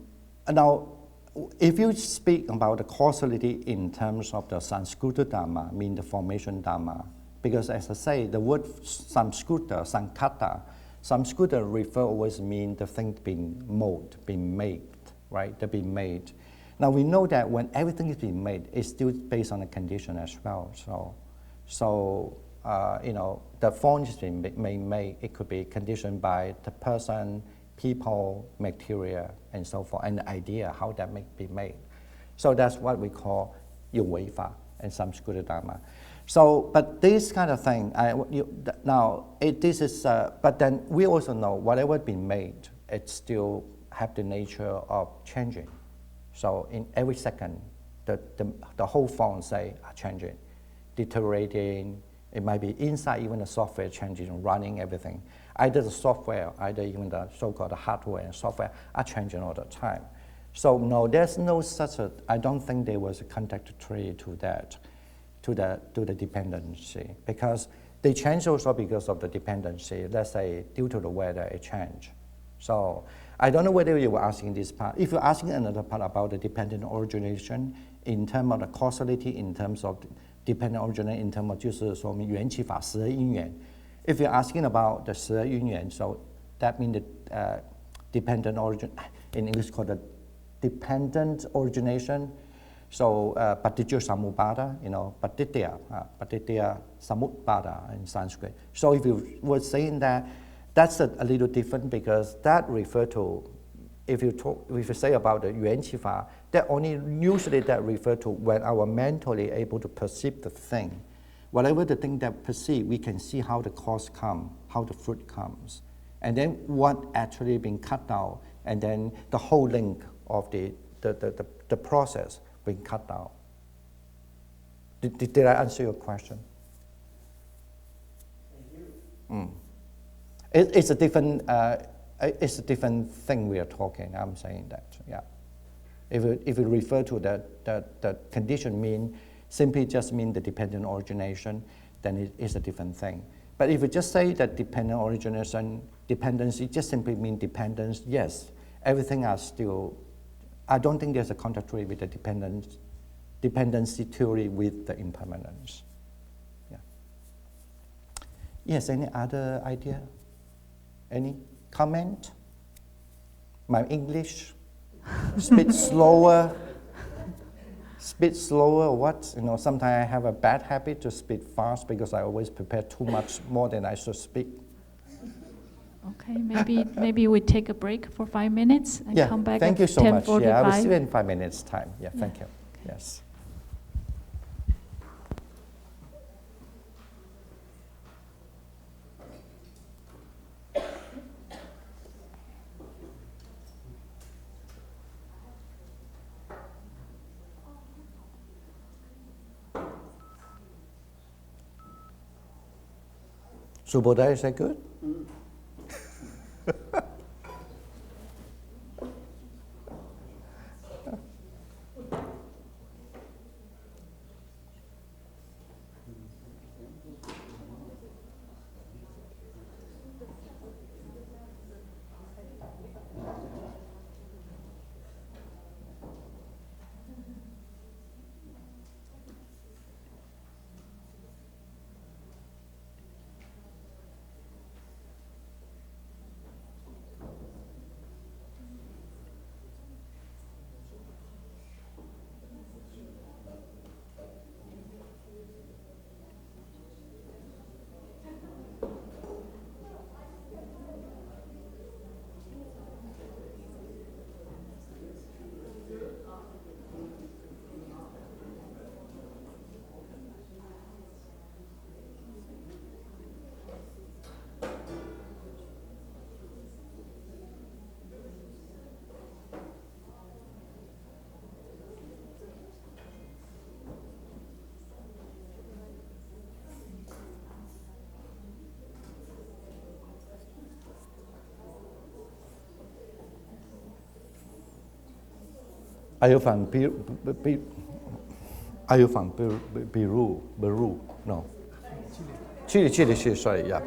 if you speak about the causality in terms of the Sanskrita Dhamma, mean the formation Dhamma, because as I say, the word Sanskrita, Sankata, Samskrita always mean the thing being molded, being made, right? They're being made. Now we know that when everything is being made, it's still based on a condition as well. So the form is being made. It could be conditioned by the person, people, material, and so forth, and the idea how that may be made. So that's what we call 有为法 and Samskrita Dharma. So, but this kind of thing, but then we also know whatever been made, it still have the nature of changing. So in every second, the whole form say are changing, deteriorating. It might be inside even the software changing, running everything. Either the software, either even the so-called hardware and software are changing all the time. So no, there's no such a, I don't think there was a contradictory to that, to the dependency, because they change also because of the dependency. Let's say due to the weather, it change. So I don't know whether you were asking this part. If you're asking another part about the dependent origination in terms of the causality, in terms of dependent origination, in terms of 就是说明缘起法十二因缘. If you're asking about the 十二因缘, so that means the dependent origin, in English called the dependent origination. So patijja samubpada, patijja samutpada in Sanskrit. So if you were saying that, that's a little different because that refer to, if you say about the 缘起法, that only usually that refer to when our mentally able to perceive the thing. Whatever the thing that perceive, we can see how the cause come, how the fruit comes, and then what actually being cut out, and then the whole link of the process being cut out. Did I answer your question? Thank you. It's a different thing we are talking. I'm saying that, yeah. If you refer to the condition mean simply just mean the dependent origination, then it is a different thing. But if you just say that dependent origination, dependency just simply mean dependence, yes, everything are still. I don't think there's a contradictory with the dependency theory with the impermanence. Yeah. Yes, any other idea? Any comment? My English? Speak slower? Speak slower, what? Sometimes I have a bad habit to speak fast because I always prepare too much more than I should speak. Okay, maybe we take a break for 5 minutes and come back thank at you so much. 10:45. Yeah, I will see you in 5 minutes' time. Yeah, thank you. Yes. Subodha, is that good? Are you from Peru? No. Chile, sorry, yeah.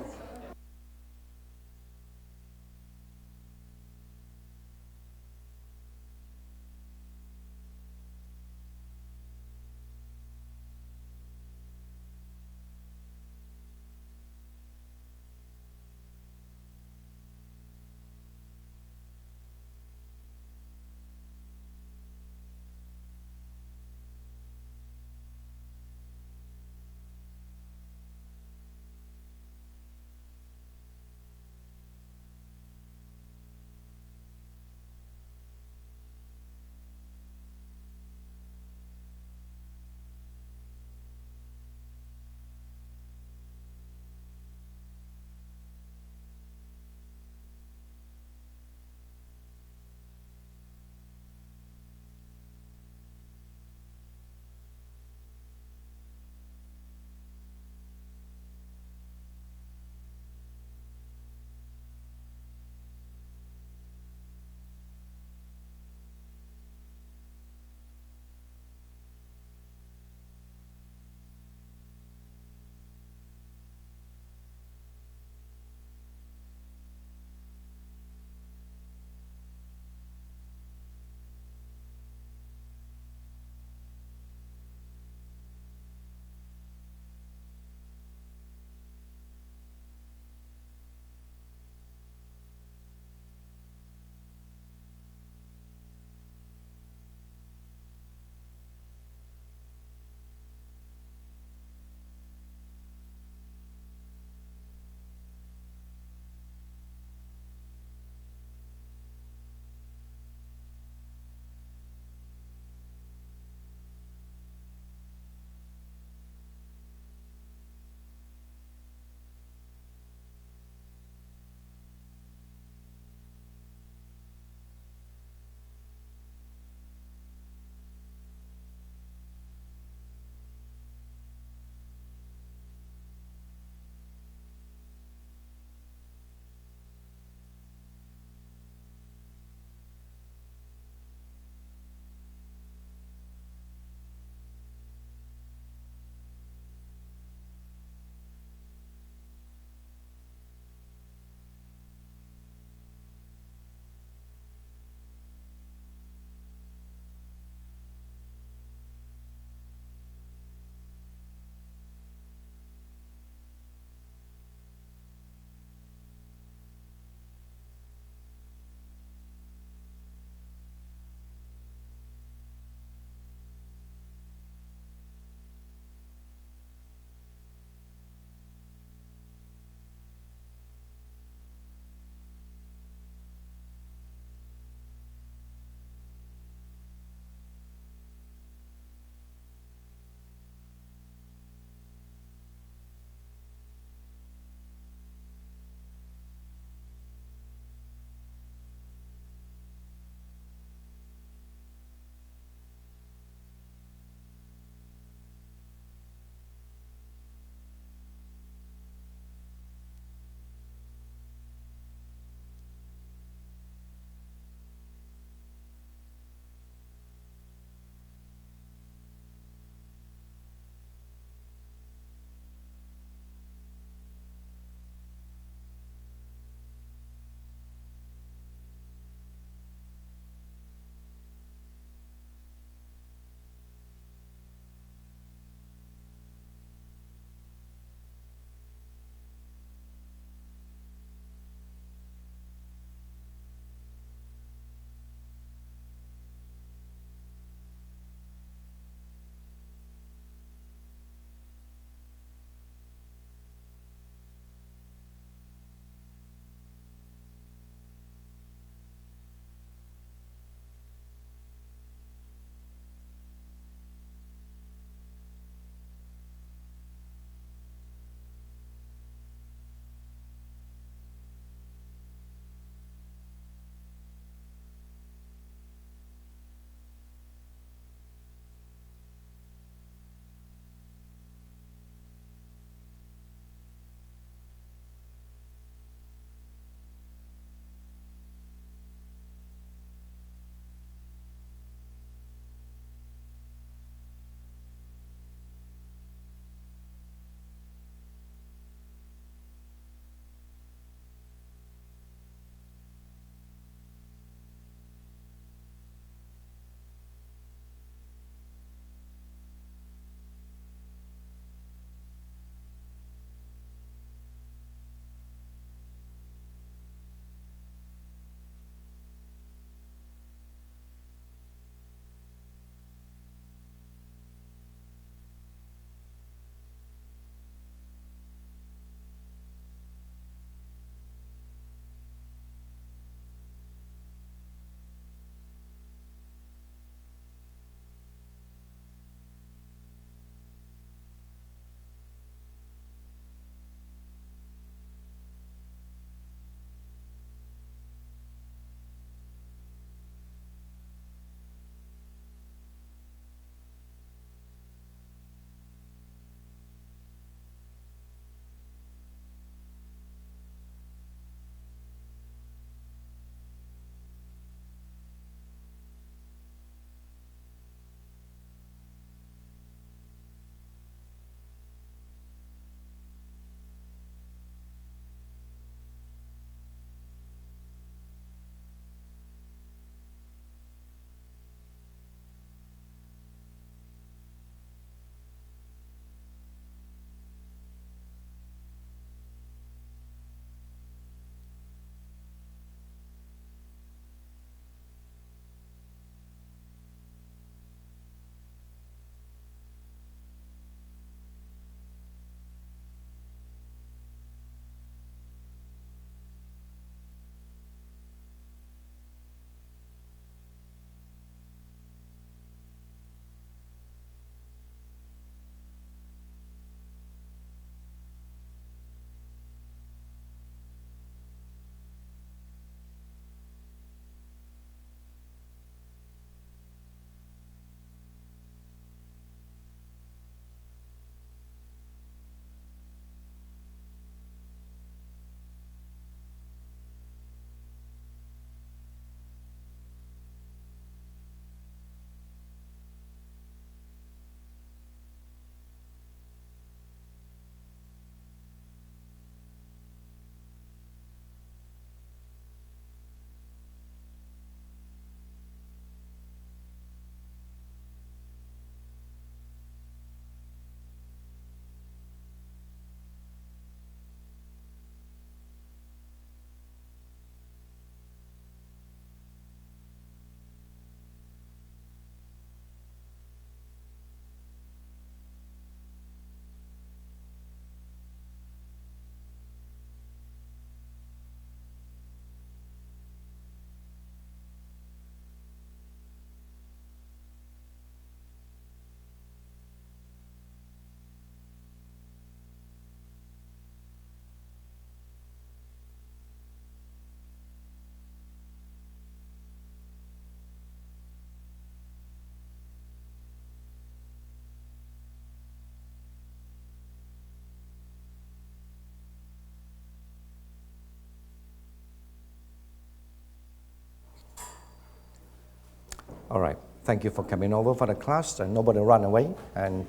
All right. Thank you for coming over for the class, and nobody run away, and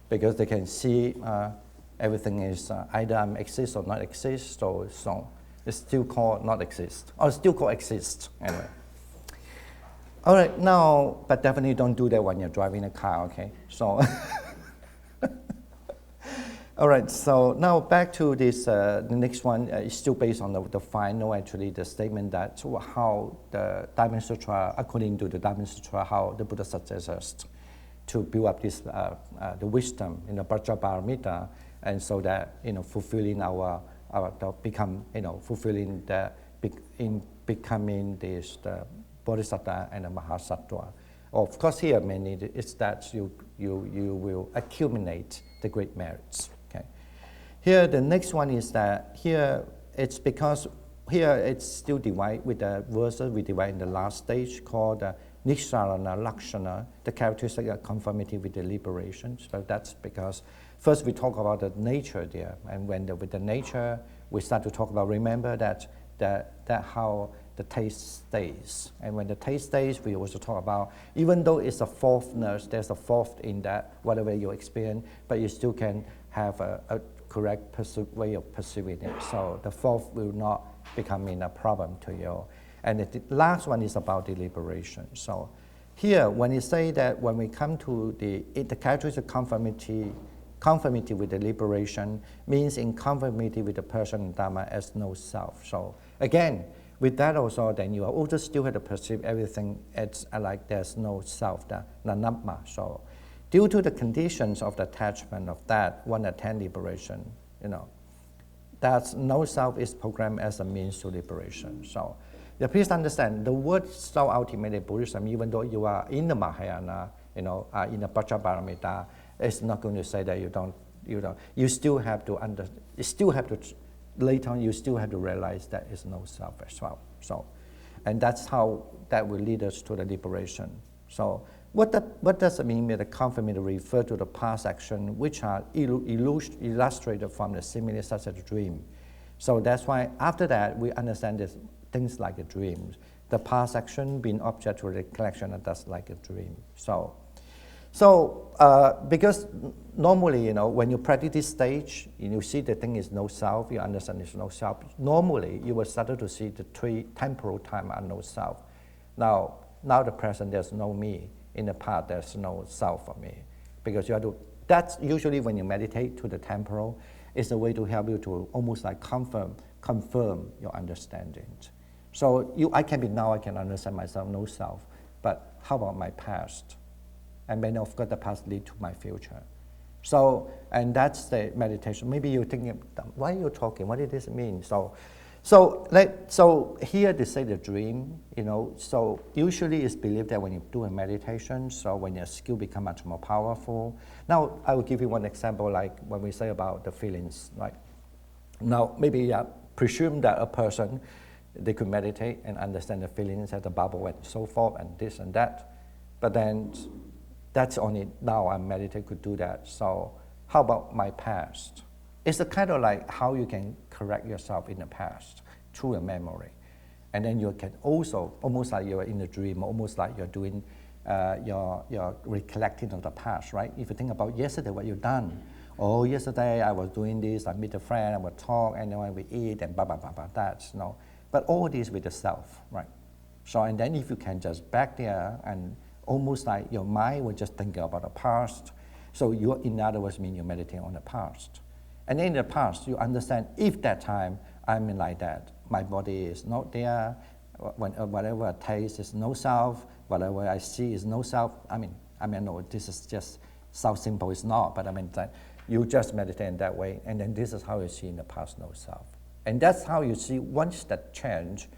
because they can see everything is either exist or not exist, so it's still called not exist, or still called exist, anyway. All right, now, but definitely don't do that when you're driving a car, okay? So, all right, so now back to this, the next one is still based on the final, actually, the statement that how the Diamond Sutra, according to the Diamond Sutra, how the Buddha suggests us to build up this, the wisdom in the Vajraparamita, and so that, fulfilling fulfilling in becoming this, the Bodhisattva and the Mahasattva. Of course, here mainly it's that you will accumulate the great merits. Here, the next one is that here it's because here it's still divided with the verses we divide in the last stage called Nissarana Lakshana, the characteristic of conformity with the liberation. So that's because first we talk about the nature there, and with the nature we start to talk about, remember that how the taste stays. And when the taste stays, we also talk about, even though it's a fourthness, there's a fourth in that, whatever you experience, but you still can have a correct way of perceiving it. So the fourth will not become a problem to you. And the last one is about deliberation. So here, when you say that when we come to the characteristic conformity with the liberation means in conformity with the person and Dharma as no self. So again, with that also, then you also still have to perceive everything as like there's no self, the nanamma. So due to the conditions of the attachment of that one attend liberation, that no self is programmed as a means to liberation. So please understand, the word self ultimately Buddhism, even though you are in the Mahayana, in the Vajraparamita, it's not going to say that you still have to later on you still have to realize that is no self as well. So, and that's how that will lead us to the liberation. So what does it mean that the conformity refer to the past action which are illustrated from the simile such as a dream. So that's why after that we understand this, things like a dream. The past action being object to recollection, and that's like a dream. So because normally, when you practice this stage, you see the thing is no self, you understand it's no self. Normally, you will start to see the three temporal time are no self. Now the present, there's no me. In the past, there's no self for me. Because you have to, that's usually when you meditate to the temporal, it's a way to help you to almost like confirm your understanding. So I can understand myself, no self. But how about my past? And then of course the past lead to my future. So, and that's the meditation. Maybe you're thinking, why are you talking? What does this mean? So here they say the dream, so usually it's believed that when you do a meditation, so when your skill become much more powerful. Now, I will give you one example, like when we say about the feelings, right? Now, maybe presume that a person, they could meditate and understand the feelings at the bubble and so forth and this and that, but then that's only now I meditate could do that. So how about my past? It's a kind of like how you can correct yourself in the past through a memory. And then you can also, almost like you're in a dream, almost like you're doing, you're recollecting of the past, right? If you think about yesterday, what you've done. Oh, yesterday I was doing this, I meet a friend, I would talk, and then we eat, and blah, blah, blah, blah, that, But all this with the self, right? So, and then if you can just back there and almost like your mind will just think about the past. So you, in other words, mean you meditate on the past. And in the past, you understand if that time I'm like that, my body is not there, whatever I taste is no self, whatever I see is no self. I mean, no, this is just so simple, it's not, but that you just meditate in that way, and then this is how you see in the past no self. And that's how you see once that change,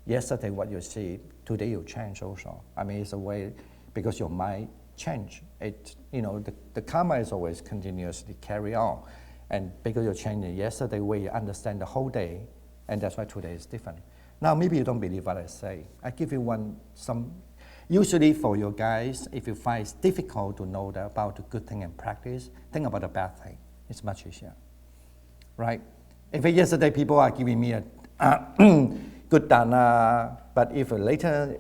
yesterday what you see, today you change also. It's a way, because your mind change. The karma is always continuously carry on. And because you're changing yesterday way, you understand the whole day, and that's why today is different. Now, maybe you don't believe what I say. I give you usually for your guys, if you find it's difficult to know about the good thing and practice, think about the bad thing. It's much easier, right? If yesterday people are giving me a good dana, but if later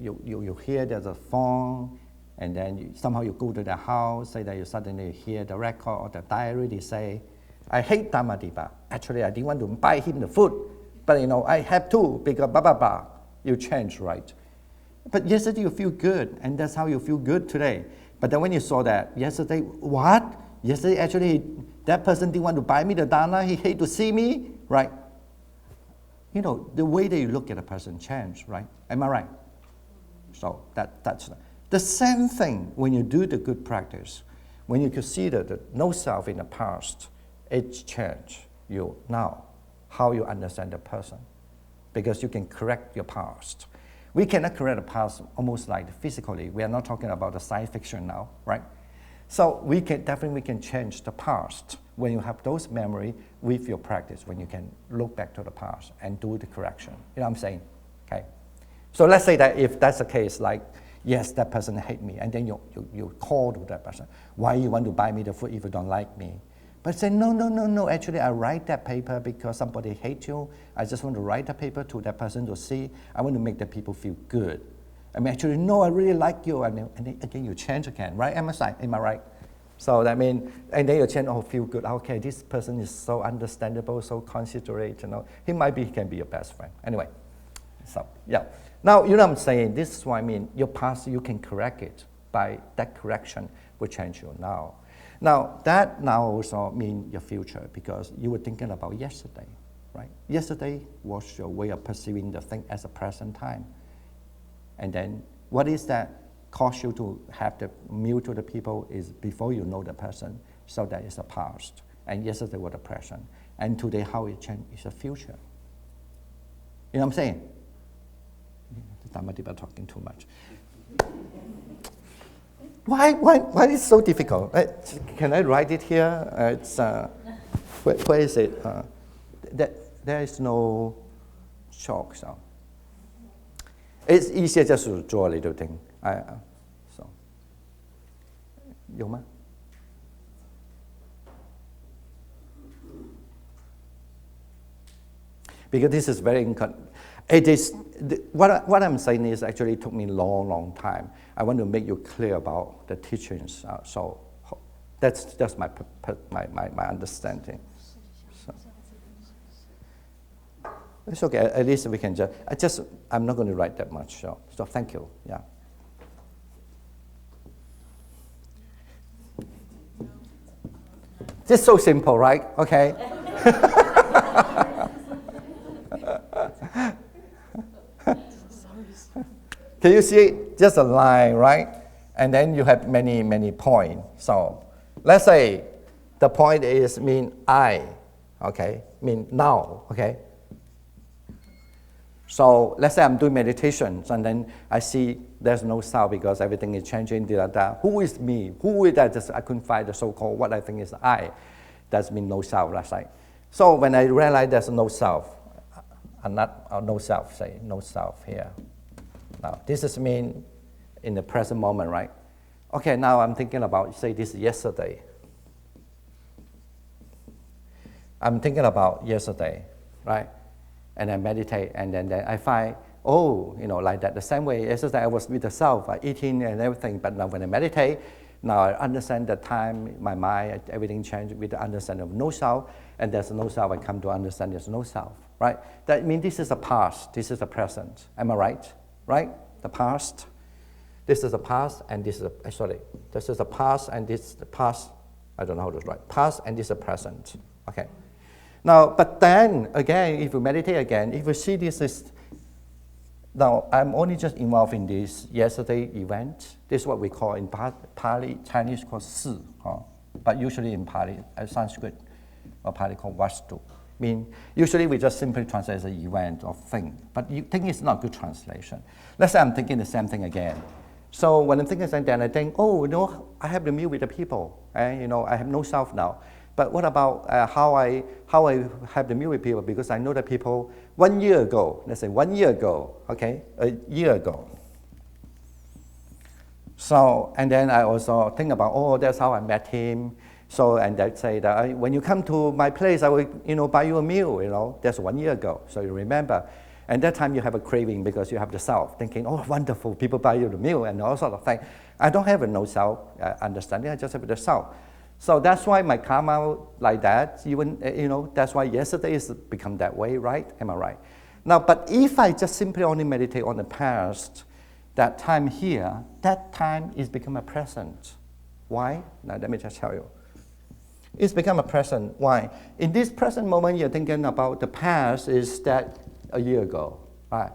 you hear there's a phone, and then somehow you go to the house, say that you suddenly hear the record or the diary, they say, I hate Dhammadipa. Actually, I didn't want to buy him the food, but I have to because blah, blah, blah. You change, right? But yesterday you feel good, and that's how you feel good today. But then when you saw that, yesterday, what? Yesterday, actually, that person didn't want to buy me the dana, he hate to see me, right? The way that you look at a person change, right? Am I right? So that's the same thing when you do the good practice. When you can see the no self in the past, it change you now, how you understand the person. Because you can correct your past. We cannot correct the past almost like physically. We are not talking about the science fiction now, right? So we can change the past when you have those memory with your practice, when you can look back to the past and do the correction. You know what I'm saying? Okay. So let's say that if that's the case, like, yes, that person hate me, and then you call to that person, why you want to buy me the food if you don't like me? But say, no, actually I write that paper because somebody hates you. I just want to write the paper to that person to see. I want to make the people feel good. I mean, actually, no, I really like you. And then again, you change again, right? Am I right? So that means, and then you change, feel good. Okay, this person is so understandable, so considerate, He can be your best friend. Anyway, so, yeah. Now, you know what I'm saying? This is what I mean. Your past, you can correct it. By that correction will change you now. Now, that now also means your future because you were thinking about yesterday, right? Yesterday was your way of perceiving the thing as a present time. And then what is that cause you to have the meal to the people is before you know the person, so that is the past. And yesterday was the present. And today how it changed is the future. You know what I'm saying? Dhammadipa talking too much. Why is it so difficult? Can I write it here? Where is it? There is no chalk, so it's easier just to draw a little thing. So, 有吗? Because this is very inconvenient. It is what I'm saying is actually it took me a long time. I want to make you clear about the teachings. So that's just my understanding. So it's okay. At least we can I'm not going to write that much. So thank you. Yeah. Just so simple, right? Okay. Can you see just a line, right? And then you have many points. So let's say the point is mean I, okay? Mean now, okay? So let's say I'm doing meditation, and then I see there's no sound because everything is changing. Who is me? Who is that? I couldn't find the so-called what I think is I. That means no self, last night. So when I realize there's no self, no self, say no self here. Now, this is mean in the present moment, right? Okay, now I'm thinking about, say this is yesterday. I'm thinking about yesterday, right? And I meditate, and then I find, like that. The same way, yesterday I was with the self, eating and everything, but now when I meditate, now I understand the time, my mind, everything changed with the understanding of no self, and there's no self, I come to understand there's no self, right? That means this is the past, this is the present. Am I right? Right? The past. This is the past, and this is this is the past, and this is the past. I don't know how to write. Past, and this is the present. Okay. Now, but then again, if you meditate again, if you see this is now, I'm only just involved in this yesterday event. This is what we call in Pali, Chinese called Si, but usually in Pali, Sanskrit or Pali called Vastu. Usually we just simply translate as an event or thing, but you think it's not good translation. Let's say I'm thinking the same thing again. So when I'm thinking the same thing, I think, I have the meal with the people, and I have no self now. But what about how I have the meal with people? Because I know that people 1 year ago, let's say 1 year ago, okay, a year ago. So, and then I also think about, that's how I met him. So, and they say that when you come to my place, I will, buy you a meal, that's 1 year ago. So you remember. And that time you have a craving because you have the self, thinking, oh, wonderful, people buy you the meal and all sort of thing. I don't have a no self understanding, I just have the self. So that's why my karma like that, even, that's why yesterday has become that way, right? Am I right? Now, but if I just simply only meditate on the past, that time here, that time is become a present. Why? Now, let me just tell you. It's become a present. Why? In this present moment, you're thinking about the past is that a year ago, right?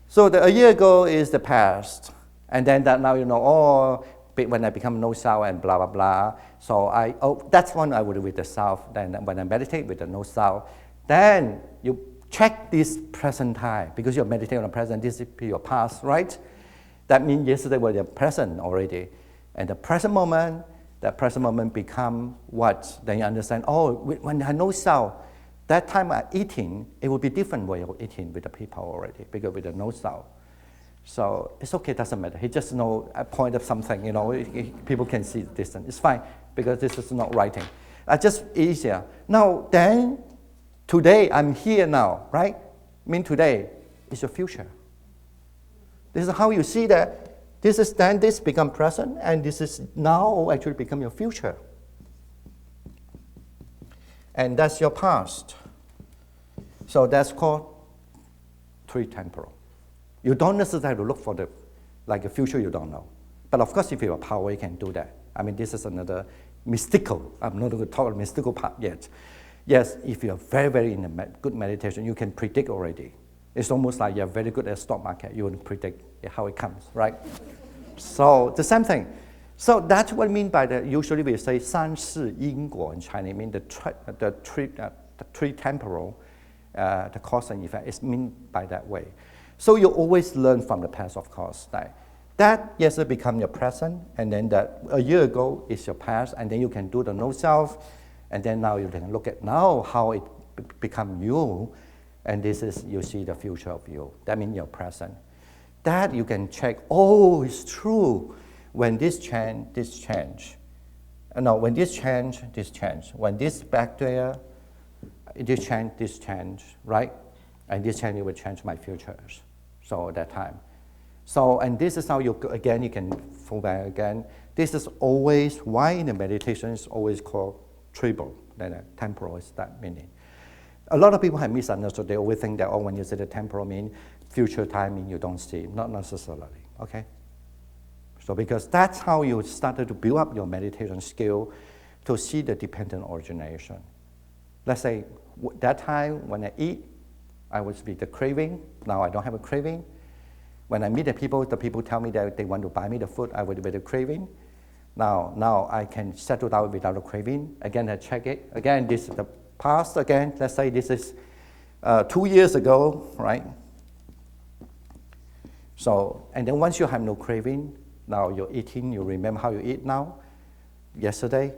So a year ago is the past. And then that now when I become no self and blah, blah, blah. So that's when I would do with the self. Then when I meditate with the no self, then you check this present time. Because you're meditating on the present, this is your past, right? That means yesterday was your present already. And the present moment, that present moment become what? Then you understand, when I know self, that time I'm eating, it will be different way of eating with the people already, because with the no self. So it's okay, doesn't matter. He just know a point of something, people can see the distance. It's fine, because this is not writing. Just easier. Now, then, today, I'm here now, right? Today is your future. This is how you see that. This become present, and this is now actually become your future. And that's your past. So that's called three temporal. You don't necessarily look for a future you don't know. But of course, if you have power, you can do that. This is another mystical. I'm not going to talk about mystical part yet. Yes, if you're very, very in a good meditation, you can predict already. It's almost like you're very good at stock market. You will predict how it comes, right? So the same thing. So that's what I mean by usually we say 三世因果 in Chinese, mean the three temporal, the cause and effect is meant by that way. So you always learn from the past, of course. That yes, it become your present, and then that a year ago is your past, and then you can do the no self, and then now you can look at now how it become you, and this is, you see the future of you. That means your present. That you can check, it's true. When this change, this change. No, when this change, this change. When this back there, this change, right? And this change will change my futures. So at that time. So, and this is how you can fall back again. This is always why in the meditation is always called triple. Then temporal is that meaning. A lot of people have misunderstood. They always think that when you say the temporal mean future time mean you don't see. Not necessarily. Okay. So because that's how you started to build up your meditation skill to see the dependent origination. Let's say that time when I eat, I would be the craving. Now I don't have a craving. When I meet the people tell me that they want to buy me the food, I would be the craving. Now I can settle down without a craving. Again, I check it. Again, this is the past again. Let's say this is 2 years ago, right? So, and then once you have no craving, now you're eating, you remember how you eat now. Yesterday,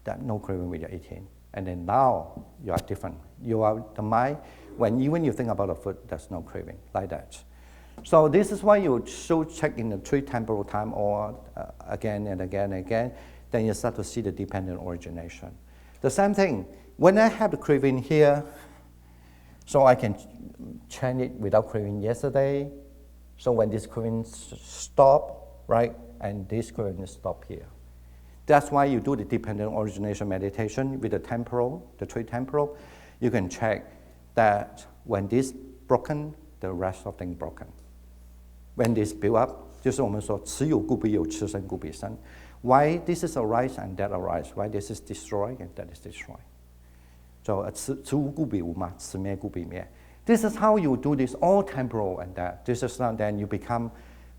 that no craving when you're eating. And then now, you are different. You are the mind, even you think about the food, there's no craving, like that. So this is why you should check in the three temporal time or again and again and again, then you start to see the dependent origination. The same thing, when I have the craving here, so I can change it without craving yesterday. So when this craving stop, right, and this craving stop here. That's why you do the dependent origination meditation with the temporal, the three temporal. You can check that when this broken, the rest of things broken. When this build up, 就是我们说此有故彼有，此生故彼生. Why this is arise and that arise? Why this is destroyed and that is destroyed? So 此无故彼无嘛，此灭故彼灭. This is how you do this, all temporal and that. This is not then you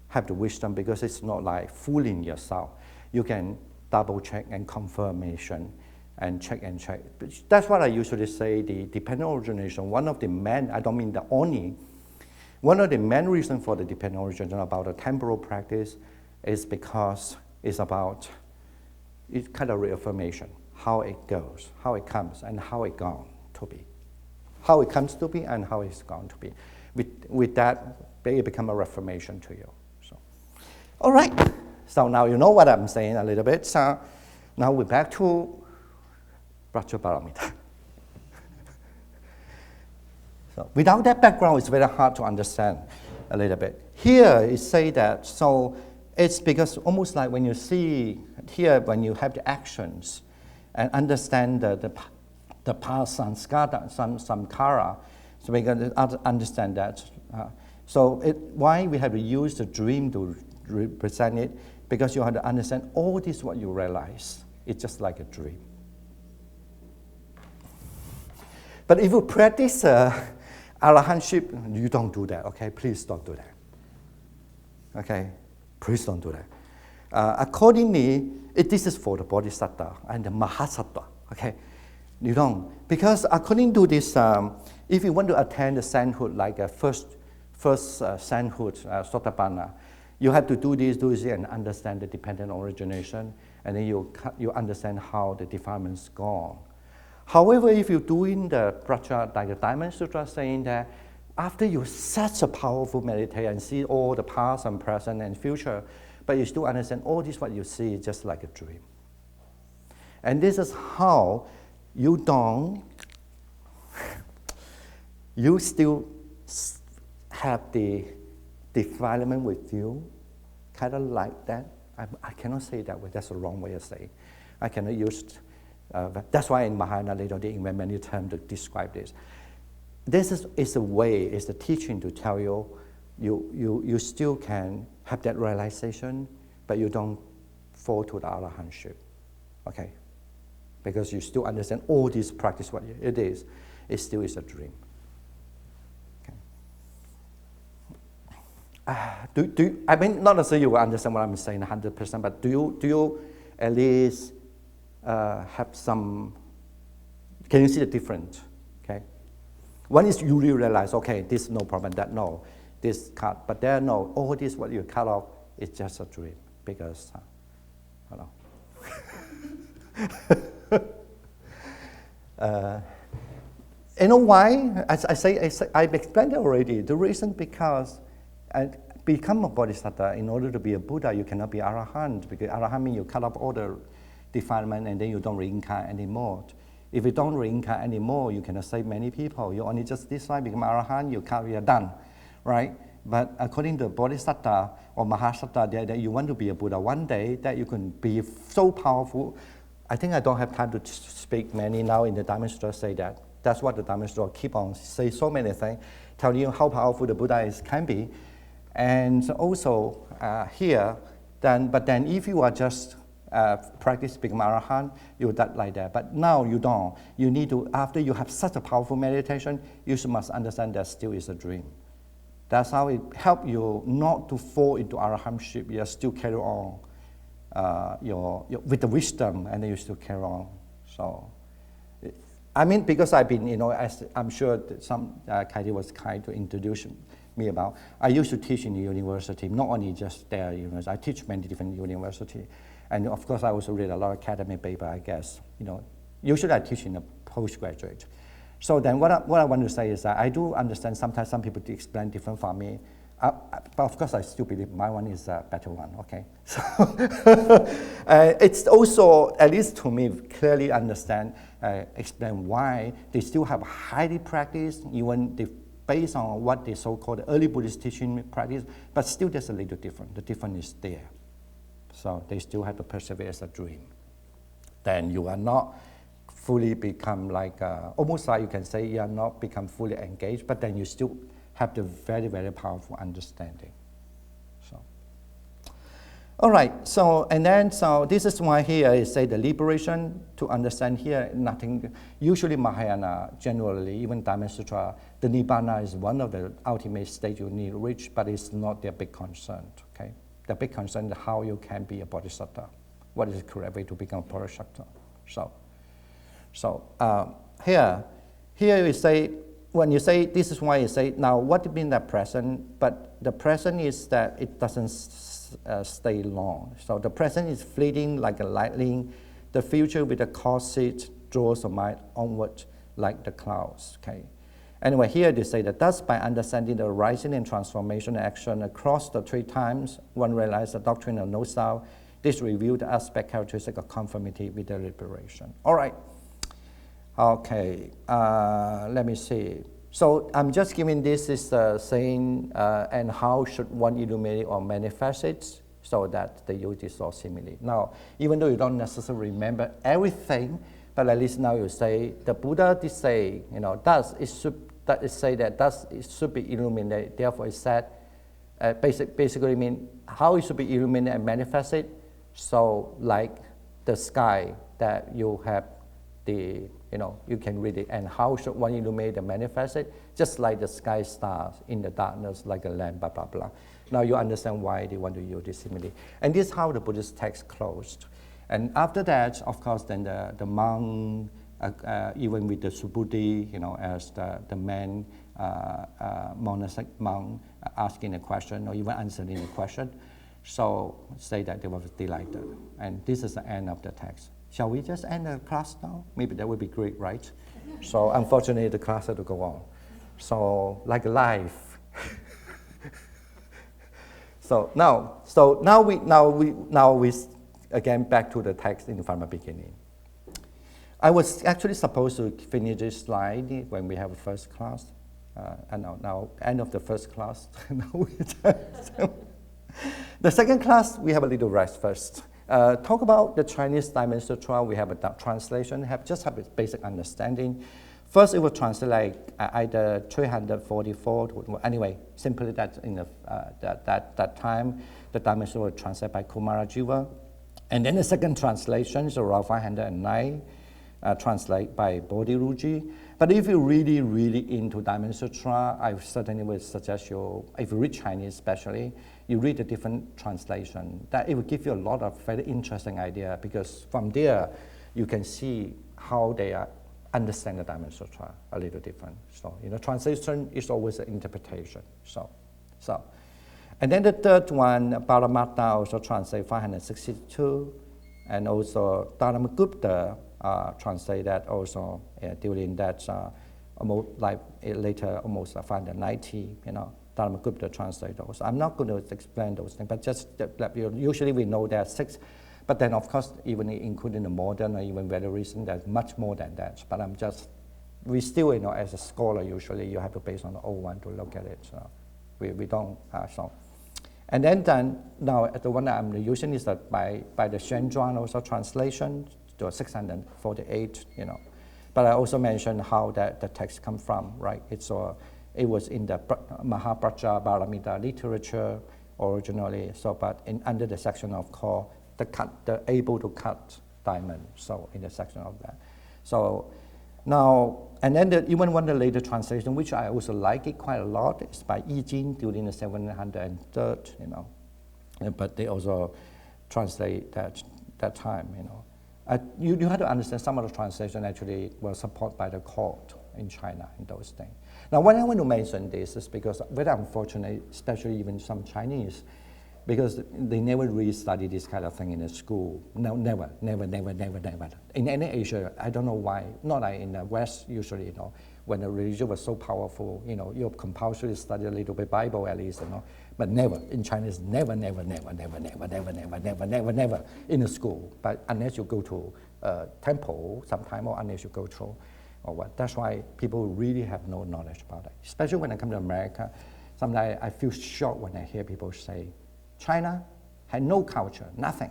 have the wisdom because it's not like fooling yourself. You can double check and confirmation and check and check. That's what I usually say, the dependent origination, one of the main, I don't mean the only, one of the main reasons for the dependent origination about the temporal practice is because it's about, it's kind of reaffirmation, how it goes, how it comes, and how it's going to be. How it comes to be and how it's going to be. With that, it becomes a reformation to you. So, all right. So now you know what I'm saying a little bit. So now we're back to Prajaparamita. So without that background, it's very hard to understand a little bit. Here, it say that, so it's because almost like when you see here, when you have the actions and understand the past samskara, so we can understand that. Why we have to use the dream to represent it? Because you have to understand all this what you realize. It's just like a dream. But if you practice arahantship, you don't do that, okay? Please don't do that. Okay? Please don't do that. Accordingly, this is for the Bodhisattva and the Mahasattva, okay? You don't. Because according to this, if you want to attain the sainthood, like a first sainthood, Sotapanna, you have to do this, and understand the dependent origination, and then you understand how the defilement's gone. However, if you're doing the pracha, like the Diamond Sutra saying that after you such a powerful meditation and see all the past and present and future, but you still understand all this what you see is just like a dream. And this is how you still have the defilement with you, kind of like that. I cannot say that way, that's the wrong way to say it. I cannot use that's why in Mahayana later they invent many terms to describe this. This is a way, it's a teaching to tell you still can have that realization, but you don't fall to the arahantship, okay? Because you still understand all this practice, what it is, it still is a dream. Okay. I mean, not necessarily you will understand what I'm saying 100%, but do you at least have some, can you see the difference, okay? One is you really realize, okay, this no problem, that no, this cut, but there no, all this what you cut off is just a dream, because, you know. You know why? As I've explained it already. The reason because become a bodhisattva, in order to be a Buddha, you cannot be arahant, because arahant means you cut off all the defilement and then you don't reincarnate anymore. If you don't reincarnate anymore, you cannot save many people. You only just this life become arahant, you're done, right? But according to bodhisattva or mahasattva, that you want to be a Buddha one day, that you can be so powerful. I think I don't have time to speak many now in the Diamond Sutra say that. That's what the Diamond Sutra keep on say so many things, tell you how powerful the Buddha can be. And also here, but then if you are just practice become arahant, you die like that. But now you don't. You need to, after you have such a powerful meditation, you must understand that still is a dream. That's how it helps you not to fall into arahantship. You still carry on with the wisdom, and then you still carry on. So, I mean, because I've been, as I'm sure that Katie was kind to introduce me about, I used to teach in the university, not only just there, I teach many different universities. And of course, I also read a lot of academic paper, I guess. Usually I teach in a postgraduate. So then what I want to say is that I do understand sometimes some people explain different from me. But of course, I still believe my one is a better one, okay? So it's also, at least to me, clearly explain why they still have highly practiced, even based on what the so-called early Buddhist teaching practice, but still there's a little different. The difference is there. So they still have to persevere as a dream. Then you are not fully become like, almost like you can say you are not become fully engaged, but then you still have the very, very powerful understanding. So, all right, so this is why here is say the liberation, to understand here nothing, usually Mahayana, generally, even Diamond Sutra, the Nibbana is one of the ultimate state you need to reach, but it's not their big concern, okay? The big concern is how you can be a bodhisattva. What is the correct way to become a bodhisattva? So here you say, when you say, this is why you say, now what do you mean that present? But the present is that it doesn't stay long. So the present is fleeting like a lightning. The future with the cause seat draws the mind onward like the clouds, okay? Anyway, here they say that thus by understanding the arising and transformation action across the three times, one realizes the doctrine of no self. This reveals the aspect characteristic of conformity with the liberation. All right. Okay, let me see. So I'm just giving this is saying, and how should one illuminate or manifest it so that they use this or simile. Now, even though you don't necessarily remember everything, but at least now you say, the Buddha did say, it should be illuminated. Therefore, it said, basically mean how it should be illuminated and manifested. So, like the sky that you have you can read it, and how should one illuminate and manifest it? Just like the sky stars in the darkness, like a lamp, blah, blah, blah. Now you understand why they want to use this simile. And this is how the Buddhist text closed. And after that, of course, then the monk, even with the Subhuti, as the man, monastic monk asking a question or even answering a question, so say that they were delighted. And this is the end of the text. Shall we just end the class now? Maybe that would be great, right? So unfortunately, the class had to go on. So like life. So now we again back to the text from the beginning. I was actually supposed to finish this slide when we have a first class. And now end of the first class. The second class, we have a little rest first. Talk about the Chinese Diamond Sutra. We have a translation, just have a basic understanding. First, it will translate either 344. Anyway, simply that in that time, the Diamond Sutra was translated by Kumarajiva. And then the second translation is around 509, translated by Bodhiruji. But if you're really, really into Diamond Sutra, I certainly would suggest you, if you read Chinese especially, you read the different translation. That it will give you a lot of very interesting idea, because from there you can see how they understand the Diamond Sutra a little different. So translation is always an interpretation. So, and then the third one, Paramatta also translate 562, and also Dhammadipa translate that also during that almost like later almost 590. Dhammadipa translate those. I'm not going to explain those things, but just that usually we know there are 6, but then of course even including the modern or even very recent, there's much more than that. But we still as a scholar usually you have to base on the old one to look at it. So we don't so. And then now the one that I'm using is that by the Shen also translation to 648. But I also mentioned how the text come from, right? It was in the Mahapraja Paramita literature originally, but under the section of called the able to cut diamond, so in the section of that. So now, and then even one of the later translation, which I also like it quite a lot, is by Yi Jin during the 703rd, but they also translate that time, You have to understand some of the translation actually was supported by the court in China in those things. Now, when I want to mention this is because very unfortunate, especially even some Chinese, because they never really study this kind of thing in the school. No, never. In any Asia, I don't know why. Not like in the West usually, when the religion was so powerful, you compulsory study a little bit Bible at least, But never in Chinese, never in the school. But unless you go to a temple sometime, or unless you go to or what. That's why people really have no knowledge about it. Especially when I come to America, sometimes I feel shocked when I hear people say, China had no culture, nothing.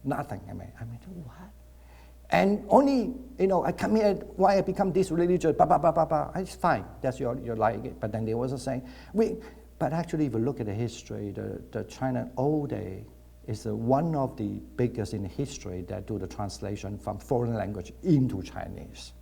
I mean, what? And only, I come here, why I become this religious, blah, blah, blah, blah, blah. It's fine, that's your like it. But then they also saying, but actually if you look at the history, the China old day is one of the biggest in history that do the translation from foreign language into Chinese.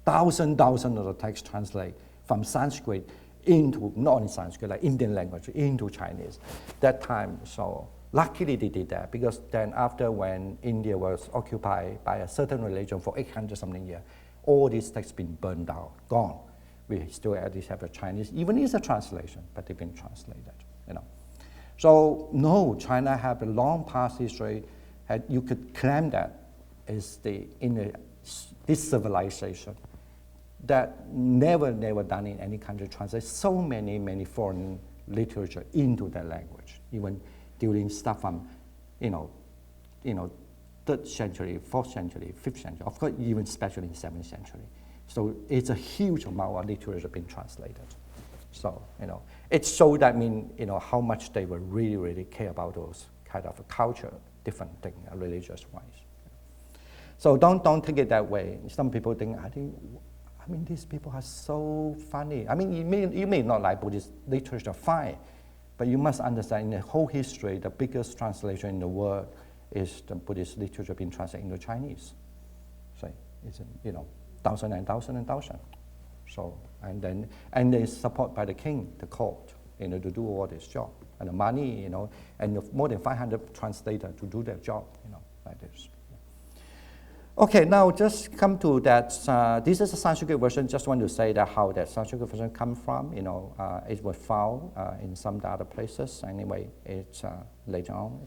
Thousands of the text translate from Sanskrit into non-Sanskrit, like Indian language, into Chinese. That time, so luckily they did that, because then after when India was occupied by a certain religion for 800-something years, all these texts been burned out, gone. We still at least have a Chinese, even it's a translation, but they've been translated, So no, China have a long past history. You could claim that is this civilization that never done in any country translate so many foreign literature into that language, even during stuff from, 3rd century, 4th century, 5th century, of course, even especially in 7th century. So it's a huge amount of literature being translated. So, it showed that how much they would really, really care about those kind of culture, different thing, religious-wise. So don't take it that way. Some people think, these people are so funny. You may not like Buddhist literature, fine, but you must understand in the whole history, the biggest translation in the world is the Buddhist literature being translated into Chinese. So it's thousand and thousand and thousand. So and they support by the king, the court, to do all this job, and the money, and more than 500 translators to do their job, like this. Okay, now just come to that. This is a Sanskrit version. Just want to say that how that Sanskrit version come from. It was found in some other places. Anyway, it's later on.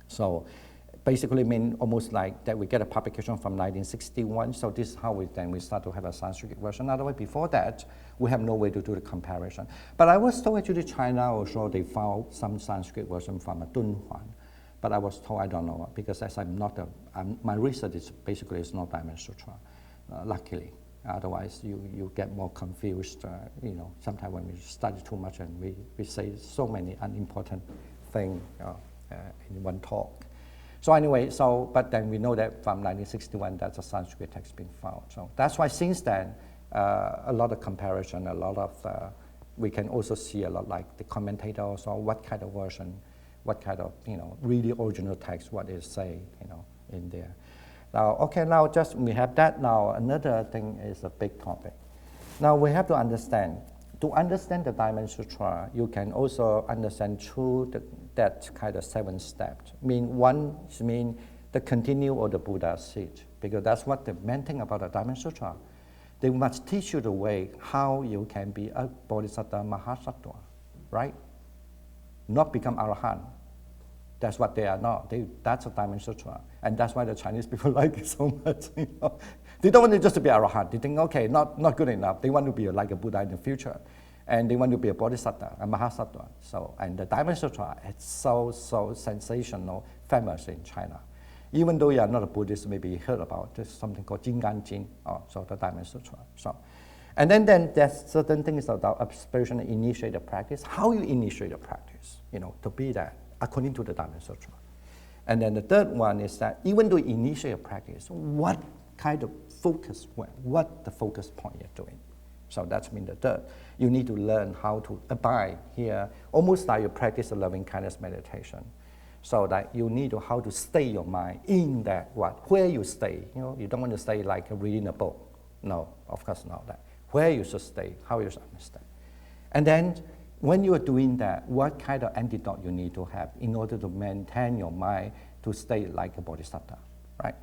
So basically mean almost like that we get a publication from 1961. So this is how we start to have a Sanskrit version. Otherwise, before that, we have no way to do the comparison. But I was told actually China also they found some Sanskrit version from Dunhuang. But I was told I don't know because as my research is basically it's not Diamond Sutra, luckily. Otherwise, you get more confused. Sometimes when we study too much and we say so many unimportant things in one talk. So anyway, but then we know that from 1961 that's a Sanskrit text being found. So that's why since then a lot of comparison, a lot of we can also see a lot like the commentators or what kind of version. What kind of, really original text, what is say, in there. Now just we have that. Now another thing is a big topic. Now we have to understand the Diamond Sutra, you can also understand through that kind of 7 steps. One the continue or the Buddha seat, because that's what the main thing about the Diamond Sutra. They must teach you the way how you can be a Bodhisattva Mahasattva, right? Not become Arahant. That's what they are not. That's a Diamond Sutra. And that's why the Chinese people like it so much. They don't want it just to be Arahant. They think, okay, not good enough. They want to be like a Buddha in the future. And they want to be a Bodhisattva, a Mahasattva. And the Diamond Sutra is so sensational, famous in China. Even though you are not a Buddhist, maybe you heard about this, something called Jingan Jin, so the Diamond Sutra. And then there's certain things about spiritual initiated practice. How you initiate a practice, to be that, according to the Diamond Sutra. And then the third one is that even though you initiate a practice, what kind of focus, what the focus point you're doing. So that's the third. You need to learn how to abide here, almost like you practice a loving kindness meditation. So that you need to how to stay your mind in that where you stay. You don't want to stay like reading a book. No, of course not that. Where you should stay, how you should understand. And then when you are doing that, what kind of antidote you need to have in order to maintain your mind to stay like a bodhisattva, right?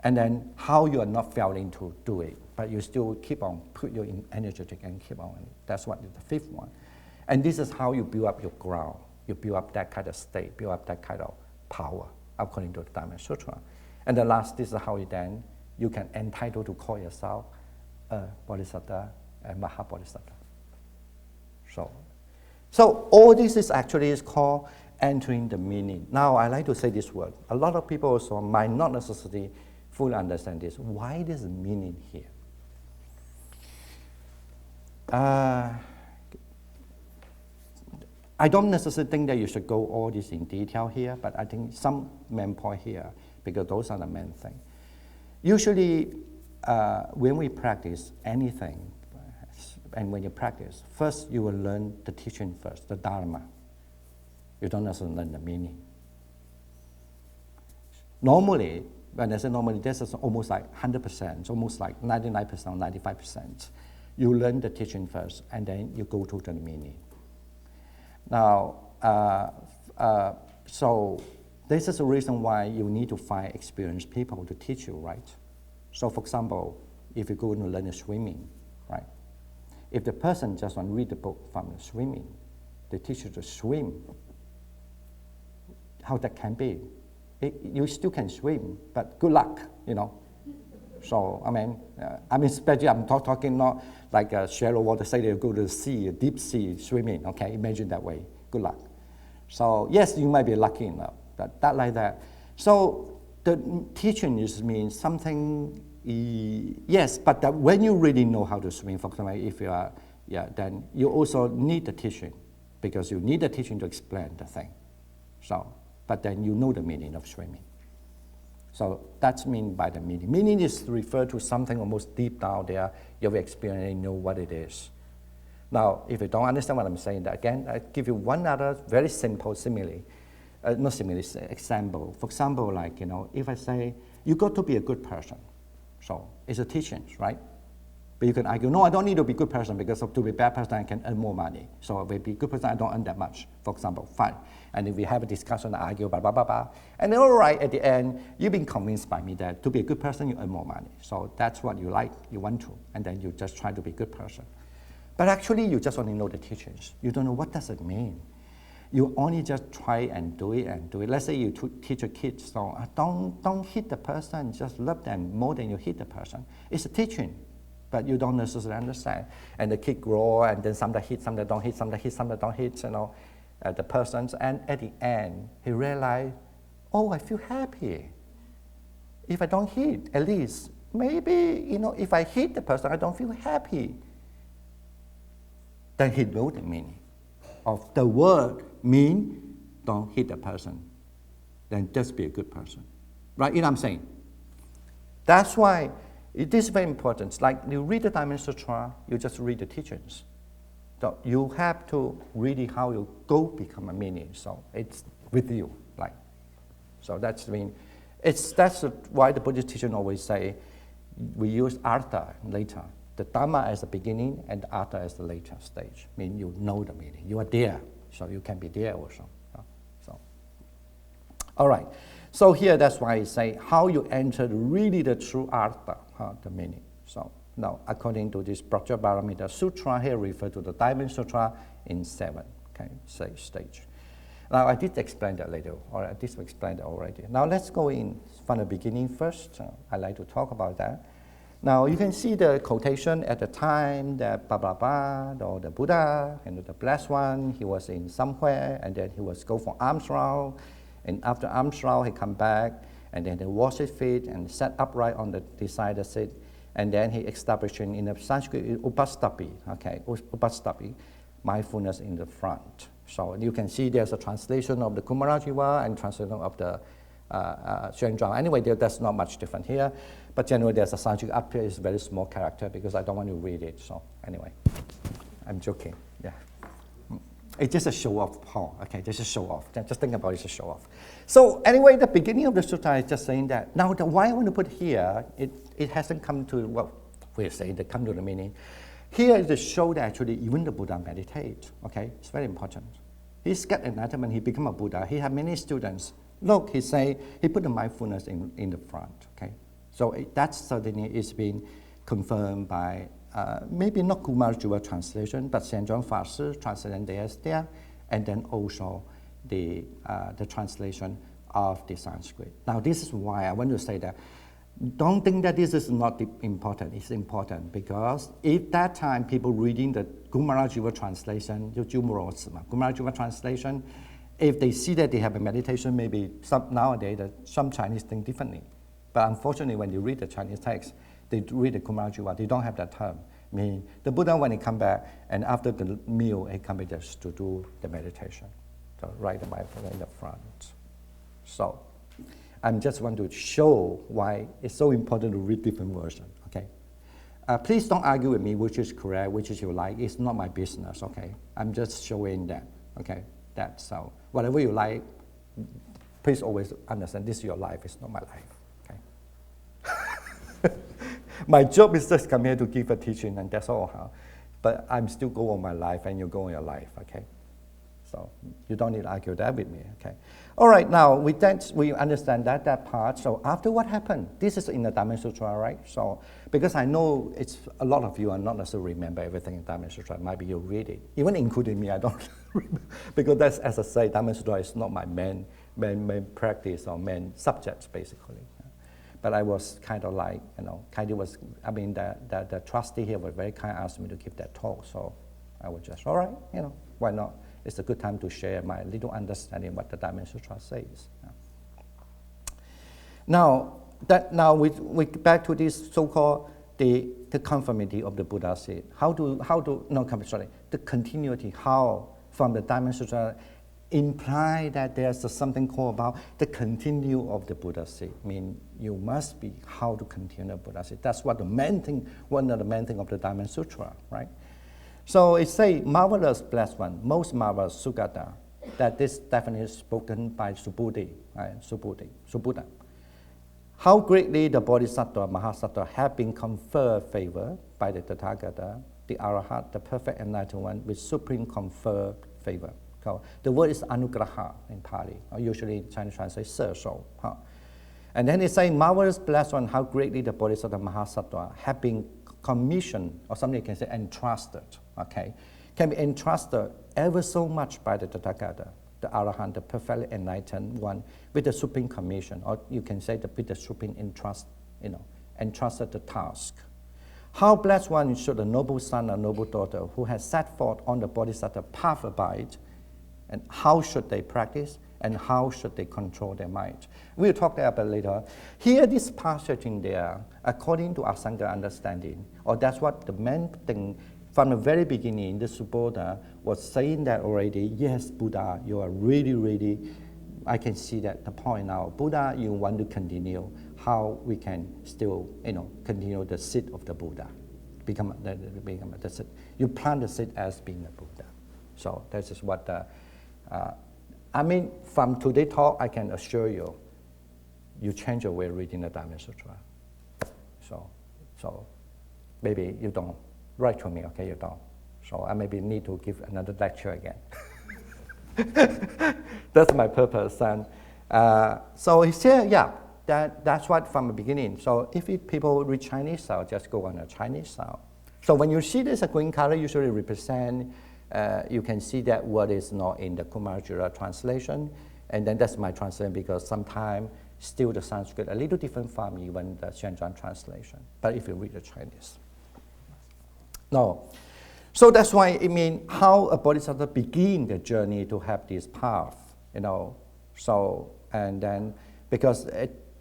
And then how you are not failing to do it, but you still keep on put your energetic and keep on. That's what is the fifth one. And this is how you build up your ground. You build up that kind of state, build up that kind of power according to the Diamond Sutra. And the last, this is how you can entitle to call yourself a bodhisattva and mahabodhisattva. So all this is actually called entering the meaning. Now I like to say this word. A lot of people also might not necessarily fully understand this. Why there's a meaning here? I don't necessarily think that you should go all this in detail here, but I think some main point here, because those are the main thing. Usually, when we practice anything, and when you practice, first you will learn the teaching first, the Dharma. You don't necessarily learn the meaning. Normally, when I say normally, this is almost like 100%, it's almost like 99%, 95%. You learn the teaching first, and then you go to the meaning. Now, so this is the reason why you need to find experienced people to teach you, right? So for example, if you go to learn swimming, right? If the person just want to read the book from the swimming, they teach you to swim. How that can be? You still can swim, but good luck, So, especially I'm talking not like a shallow water, say they go to the sea, a deep sea swimming, okay? Imagine that way, good luck. So, yes, you might be lucky enough, but that like that. So, the teaching means something Yes, but that when you really know how to swim, for example, if you are, then you also need the teaching, because you need the teaching to explain the thing. So, but then you know the meaning of swimming. So that's mean by the meaning. Meaning is refer to something almost deep down there. You have experience and know what it is. Now, if you don't understand what I'm saying, again, I give you one other very simple simile. Not simile, example. For example, like, if I say, you got to be a good person. So it's a teaching, right? But you can argue, no, I don't need to be a good person, because to be a bad person, I can earn more money. So if I be a good person, I don't earn that much, for example, fine. And if we have a discussion, argue, blah, blah, blah, blah. And then, all right, at the end, you've been convinced by me that to be a good person, you earn more money. So that's what you like, you want to. And then you just try to be a good person. But actually, you just only know the teachings. You don't know what does it mean. You only just try and do it and do it. Let's say you teach a kid, so don't hit the person, just love them more than you hit the person. It's a teaching, but you don't necessarily understand. And the kid grow, and then some that hit, some that don't hit, some that hit, some that don't hit, the persons. And at the end, he realized, oh, I feel happy. If I don't hit, at least, maybe, if I hit the person, I don't feel happy. Then he knows the meaning of the word mean don't hit the person. Then just be a good person. Right? You know what I'm saying? That's why it is very important. Like you read the Diamond Sutra, you just read the teachings. So you have to really how you go become a meaning. So it's with you. So that's why the Buddhist teaching always say we use artha later. The Dhamma as the beginning and the Artha as the later stage. I mean, you know the meaning. You are there, so you can be there also. All right. So here, that's why I say how you enter really the true Artha, the meaning. So now, according to this Prajaparamita Sutra, here refer to the Diamond Sutra in 7, stage. Now, I did explain that later, or I did explain that already. Now, let's go in from the beginning first. I like to talk about that. Now, you can see the quotation at the time that blah, blah, blah, or the Buddha, and the blessed one, he was in somewhere, and then he was go for alms round, and after alms round, he come back, and then he wash his feet and sat upright on the decided seat, and then he established in the Sanskrit, upastapi, mindfulness in the front. So you can see there's a translation of the Kumarajiva and translation of the Shen. Anyway, there's not much different here. But generally, there's a Sanskrit up here. It's a very small character because I don't want to read it. So anyway, I'm joking. Yeah, it's just a show off, Paul. Okay, just a show off. Just think about it, it's a show off. So anyway, the beginning of the sutra is just saying that. Now, why I want to put here, it hasn't come to what we're saying. That come to the meaning. Here is to show that actually even the Buddha meditate. Okay, it's very important. He's got enlightenment. He become a Buddha. He had many students. Look, he put the mindfulness in the front. Okay. So that certainly is being confirmed by maybe not Kumarajiva translation, but Xianzhuang Fashi translation there, and then also the translation of the Sanskrit. Now, this is why I want to say that don't think that this is not important. It's important because if that time people reading the Kumarajiva translation, Kumarajiva translation, if they see that they have a meditation, maybe nowadays some Chinese think differently. But unfortunately, when you read the Chinese text, they read the Kumarajiva, they don't have that term. I mean, the Buddha, when he come back, and after the meal, he come back just to do the meditation. So write the mindfulness in the front. So I just want to show why it's so important to read different versions, okay? Please don't argue with me which is correct, which is you like. It's not my business, okay? I'm just showing that, okay? That's so. Whatever you like, please always understand this is your life, it's not my life. My job is just come here to give a teaching, and that's all. Huh? But I'm still going on my life, and you go on your life, okay? So you don't need to argue that with me, okay? All right, now with that, we understand that part. So after what happened? This is in the Diamond Sutra, right? So because I know it's a lot of you are not necessarily remember everything in Diamond Sutra. Maybe you read it, even including me. I don't remember because that's, as I say, Diamond Sutra is not my main practice or main subjects basically. But I was kind of like, the trustee here was very kind, asked me to give that talk. So I was just, all right, why not? It's a good time to share my little understanding what the Diamond Sutra says. Now, that now we back to this so-called the conformity of the Buddha seed. The continuity, how from the Diamond Sutra imply that there's something called about the continue of the Buddha seed. I mean, you must be how to continue the Buddha seed. That's what the main thing, one of the main thing of the Diamond Sutra, right? So it say, marvelous blessed one, most marvelous Sugata, that this definition is spoken by Subhuti, right? Subhuta. How greatly the Bodhisattva, Mahasattva have been conferred favor by the Tathagata, the Arahat, the perfect enlightened one, with supreme conferred favor. So the word is anugraha in Pali, or usually in Chinese translate serso. And then it says, marvelous blessed one, how greatly the Bodhisattva, Mahasattva have been commissioned, or something you can say entrusted, okay? Can be entrusted ever so much by the Tathagata, the Arahant, the perfectly enlightened one, with the supreme commission, or you can say with the supreme entrust, entrusted the task. How blessed one should a noble son or noble daughter who has set forth on the Bodhisattva path abide, and how should they practice, and how should they control their mind? We'll talk about later. Here, this passage in there, according to Asanga understanding, or that's what the main thing from the very beginning, the Subodha was saying that already, yes, Buddha, you are really, really, I can see that the point now. Buddha, you want to continue how we can still, continue the seed of the Buddha, become the seed. You plant the seed as being the Buddha. So this is what from today's talk, I can assure you, you change your way of reading the Diamond Sutra. So maybe you don't. Write to me, okay, you don't. So I maybe need to give another lecture again. That's my purpose. And so he said, yeah, that's what from the beginning. So if people read Chinese style, just go on a Chinese style. So when you see this, a green color usually represent, you can see that word is not in the Kumarajira translation. And then that's my translation because sometimes still the Sanskrit a little different from even the Shenzhen translation. But if you read the Chinese. No. So that's why it means how a bodhisattva begin the journey to have this path, So, and then, because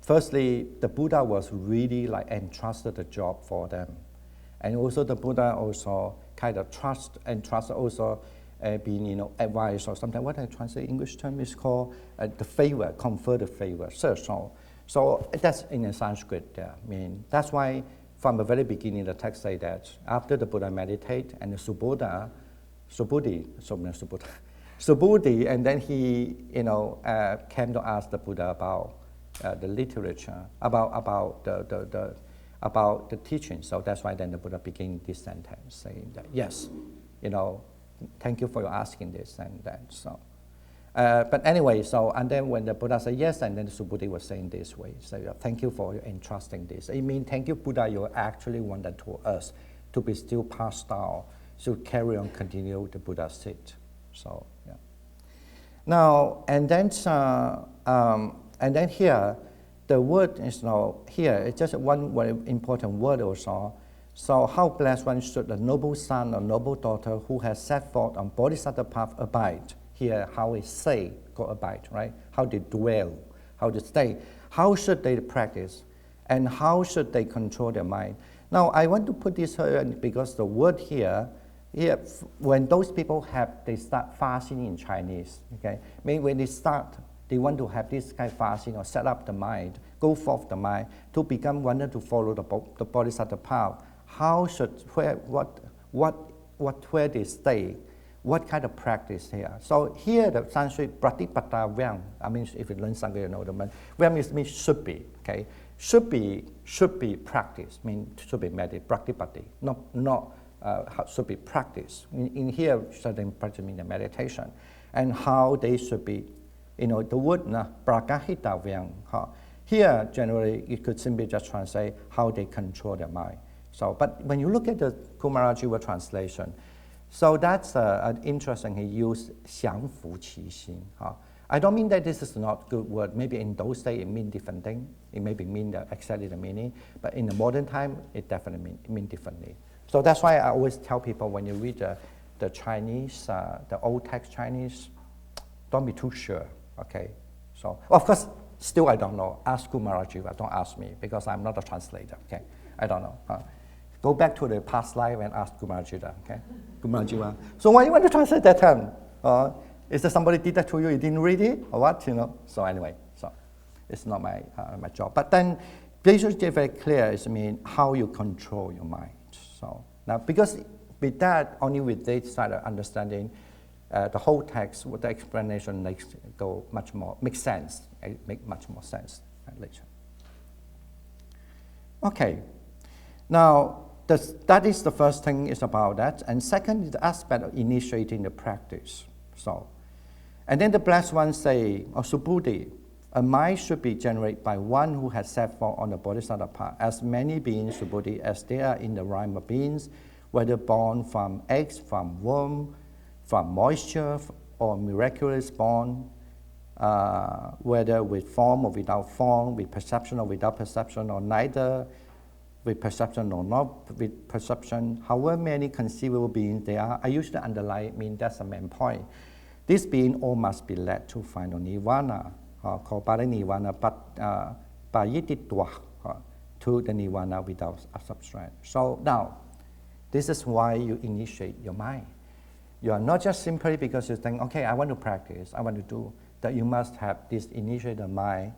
firstly, the Buddha was really like entrusted the job for them. And also the Buddha also kind of trust also being, advice or something. What I translate English term is called the favor, confer the favor. So that's in the Sanskrit there. That's why from the very beginning, the text say that after the Buddha meditate and the Subhuti, and then he, came to ask the Buddha about the literature, about the teaching. So that's why then the Buddha began this sentence saying that yes, thank you for your asking this and that. So. But anyway, and then when the Buddha said yes, and then the Subhuti was saying this way, so thank you for entrusting this. It means thank you, Buddha, you actually wanted to us to be still passed down, to carry on, continue the Buddha's seed. So, yeah. Now, and then here, the word is now here, it's just one very important word also. So how blessed one should the noble son or noble daughter who has set forth on Bodhisattva path abide. Here, how we say, go abide, right? How they dwell, how they stay. How should they practice? And how should they control their mind? Now, I want to put this here because the word here, when those people they start fasting in Chinese, okay? When they want to have this kind of fasting or set up the mind, go forth the mind, to become wanted to follow the Bodhisattva path. How should, where they stay? What kind of practice here? So here the Sanskrit pratipata vyam. If you learn Sanskrit, you know the word. Vyam means should be. Okay, should be practice. Should be meditate. Pratipati. Not should be practice. In here, certain practice means the meditation, and how they should be. The word prakahita vyam. Here generally it could simply just translate how they control their mind. So, but when you look at the Kumarajira translation. So that's interesting. He used 降伏其心. I don't mean that this is not a good word. Maybe in those days it means different thing. It maybe mean exactly the meaning. But in the modern time, it definitely mean differently. So that's why I always tell people when you read the Chinese, the old text Chinese, don't be too sure. Okay. So of course Still, I don't know. Ask Kumarajiva. Don't ask me because I'm not a translator. Okay, I don't know. Go back to the past life and ask Kumarajiva. Okay, Kumarajiva. So why you want to translate that term? Is there somebody did that to you? You didn't read it or what? So anyway, so it's not my my job. But then, basically, very clear is how you control your mind. So now, because with that, only with this side of understanding, the whole text, with the explanation makes sense. It makes much more sense later. Okay, now that is the first thing is about that, and second is the aspect of initiating the practice. So, and then the blessed one say, Subuddhi, a mind should be generated by one who has set forth on the Bodhisattva path, as many beings, Subuddhi, as there are in the realm of beings, whether born from eggs, from womb, from moisture, or miraculous born, whether with form or without form, with perception or without perception, or neither with perception or not with perception, however many conceivable beings there are. I usually underline, that's the main point. This being all must be led to final nirvana, called parinirvana, but to the nirvana without a substrate. So now, this is why you initiate your mind. You are not just simply because you think, okay, I want to practice, I want to do, that you must have this initiated mind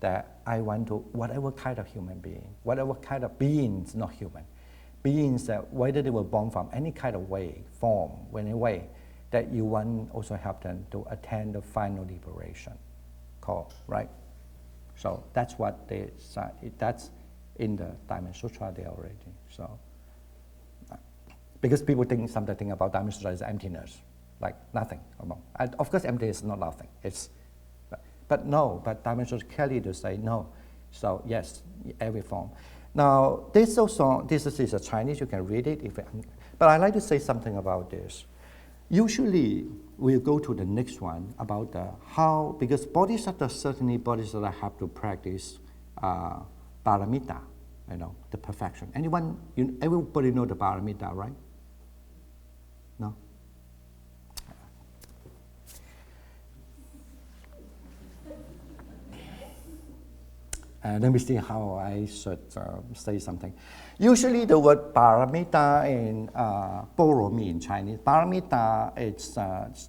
that I want to, whatever kind of human being, whatever kind of beings, not human, beings that whether they were born from any kind of way, form, any way, that you want also help them to attain the final liberation, called, right? So that's what they say, that's in the Diamond Sutra there already. So, because people think something about Diamond Sutra is emptiness, like nothing. Of course, emptiness is not nothing. But Diamond Sutra clearly to say no. So yes, every form. Now this is a Chinese. You can read it. But I like to say something about this. Usually we'll go to the next one about how, because Bodhisattva have to practice paramita, the perfection. Everybody know the paramita, right? No? Let me see how I should say something. Usually the word paramita in borrow me in Chinese. Paramita is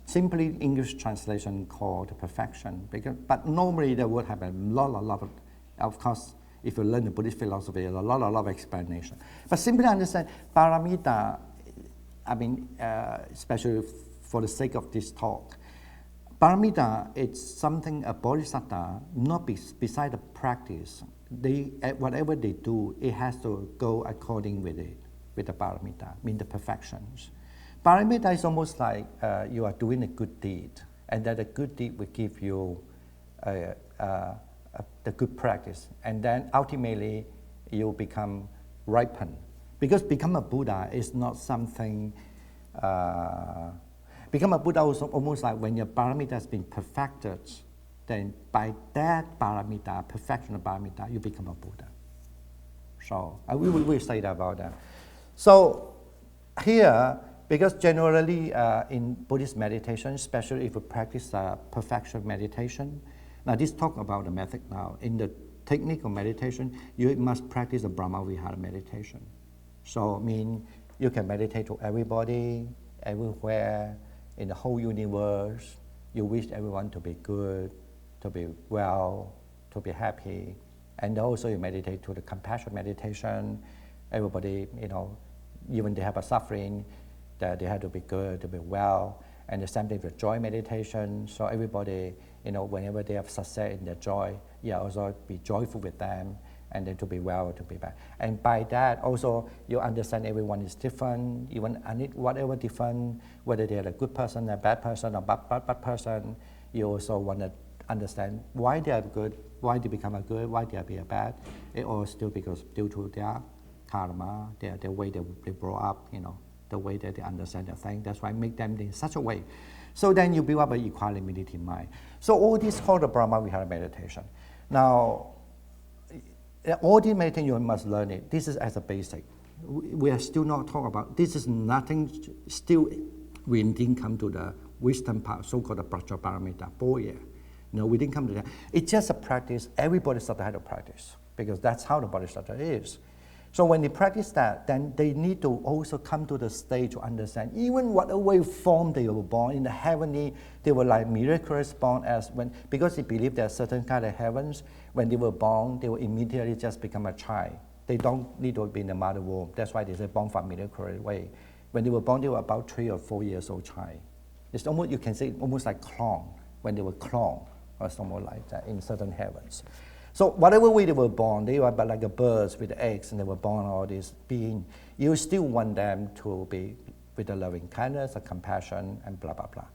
simply English translation called perfection. But normally the word have a lot of course, if you learn the Buddhist philosophy, a lot of explanation. But simply understand paramita, especially for the sake of this talk, paramita is something a bodhisattva, not beside the practice. Whatever they do, it has to go according with it, with the paramita, the perfections. Paramita is almost like you are doing a good deed, and that a good deed will give you the good practice, and then ultimately you become ripened. Because become a Buddha is not something. Become a Buddha is almost like when your paramita has been perfected, then by that paramita, perfection of paramita, you become a Buddha. So we will say that about that. So here, because generally in Buddhist meditation, especially if you practice perfection meditation, now this talk about the method now. In the technique of meditation, you must practice the Brahma Vihara meditation. So you can meditate to everybody, everywhere, in the whole universe. You wish everyone to be good, to be well, to be happy. And also you meditate to the compassion meditation. Everybody, even they have a suffering, that they have to be good, to be well. And the same thing with joy meditation. So everybody, whenever they have success in their joy, also be joyful with them, and then to be well, to be bad. And by that also, you understand everyone is different, even whatever different, whether they're a good person, a bad person, or bad person, you also want to understand why they are good, why they become a good, why they are bad. It all still because due to their karma, their way they grow up, the way that they understand the thing. That's why I make them in such a way. So then you build up an equanimity mind. So all this called the Brahma Vihara meditation. Now, all the meditation you must learn it. This is as a basic. We are still not talking about, this is nothing, still we didn't come to the wisdom part, so-called the Prajaparamita, 4 years. No, we didn't come to that. It's just a practice. Every bodhisattva had a practice because that's how the bodhisattva is. So when they practice that, then they need to also come to the stage to understand even whatever form they were born in the heavenly, they were like miraculous born as when, because they believe there are certain kind of heavens, when they were born, they will immediately just become a child. They don't need to be in the mother womb. That's why they say born from miraculous way. When they were born, they were about 3 or 4 years old child. It's almost, you can say, almost like clone, when they were cloned, or something like that in certain heavens. So whatever way they were born, they were but like a birds with eggs, and they were born all these beings. You still want them to be with a loving kindness, a compassion, and blah, blah, blah.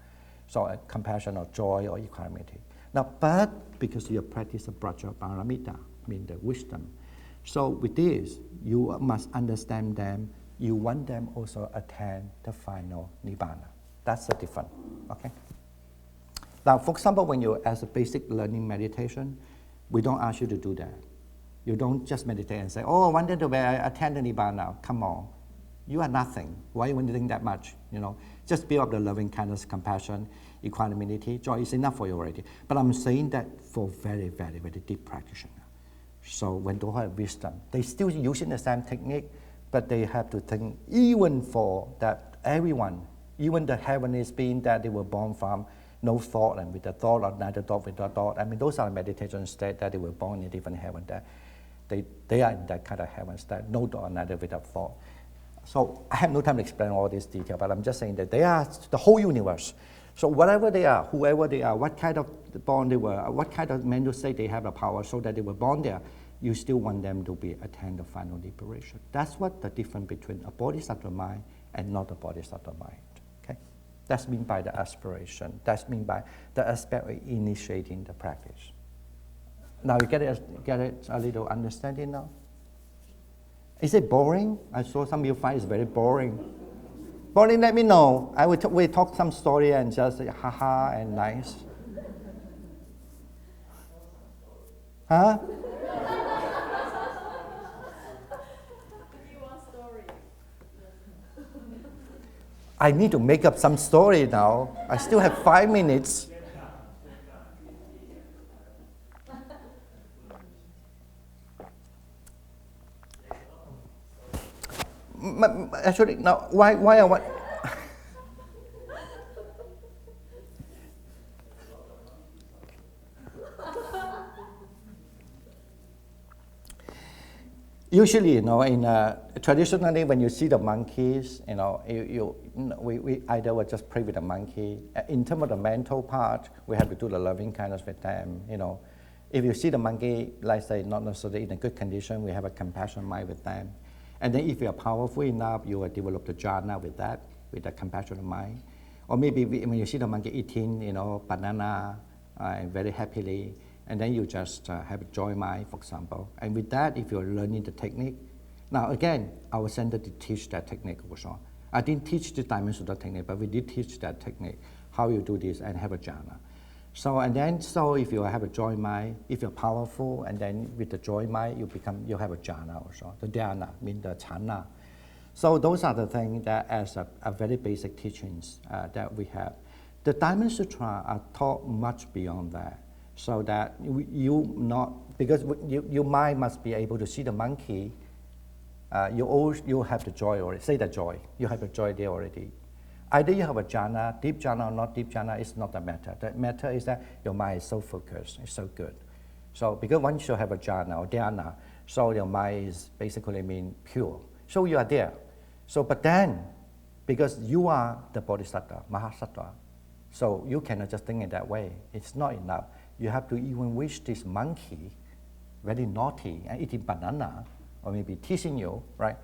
So a compassion or joy or equanimity. Now, but because you practice the Braja Paramita, mean the wisdom. So with this, you must understand them. You want them also attain the final Nibbana. That's the difference, okay? Now, for example, when you, as a basic learning meditation, we don't ask you to do that. You don't just meditate and say, oh, one day to attain the Nibbana. Come on. You are nothing. Why are you doing that much? You know, just build up the loving kindness, compassion, equanimity, joy is enough for you already. But I'm saying that for very, very, very deep practitioners. So when they have wisdom, they still using the same technique, but they have to think even for that everyone, even the heavenly being that they were born from, no thought and with the thought or neither thought with the thought. I mean, those are meditation states that they were born in a different heaven. That they are in that kind of heaven state, no thought or neither without thought. So I have no time to explain all this detail, but I'm just saying that they are the whole universe. So whatever they are, whoever they are, what kind of born they were, what kind of mental state they have the power so that they were born there, you still want them to be attain the final liberation. That's what the difference between a bodhisattva mind and not a bodhisattva mind. That's meant by the aspiration. That's meant by the aspect of initiating the practice. Now you get it a little understanding now? Is it boring? I saw some of you find it's very boring. Boring, let me know. I will we talk some story and just say haha and nice. Huh? I need to make up some story now. I still have 5 minutes. Actually, now, why I want... Usually, you know, traditionally, when you see the monkeys, you know, we either would just pray with the monkey. In terms of the mental part, we have to do the loving kindness with them. You know, if you see the monkey, like say, not necessarily in a good condition, we have a compassion mind with them. And then, if you are powerful enough, you will develop the jhana with that, with the compassionate mind. Or maybe when you see the monkey eating, you know, banana, very happily. And then you just have a joy mind, for example. And with that, if you're learning the technique, now again, our center did teach that technique also. I didn't teach the Diamond Sutra technique, but we did teach that technique, how you do this and have a jhana. So if you have a joy mind, if you're powerful, and then with the joy mind, you have a jhana also. The dhyana means the chana. So those are the things that as a very basic teachings that we have. The Diamond Sutra are taught much beyond that. So that because your mind must be able to see the monkey, you have the joy already. Say the joy, you have the joy there already. Either you have a jhana, deep jhana or not deep jhana, is not the matter. The matter is that your mind is so focused, it's so good. So because once you have a jhana or dhyana, so your mind is basically mean pure. So you are there. So but then, because you are the bodhisattva, mahasattva, so you cannot just think it that way. It's not enough. You have to even wish this monkey, very naughty, and eating banana, or maybe teasing you, right?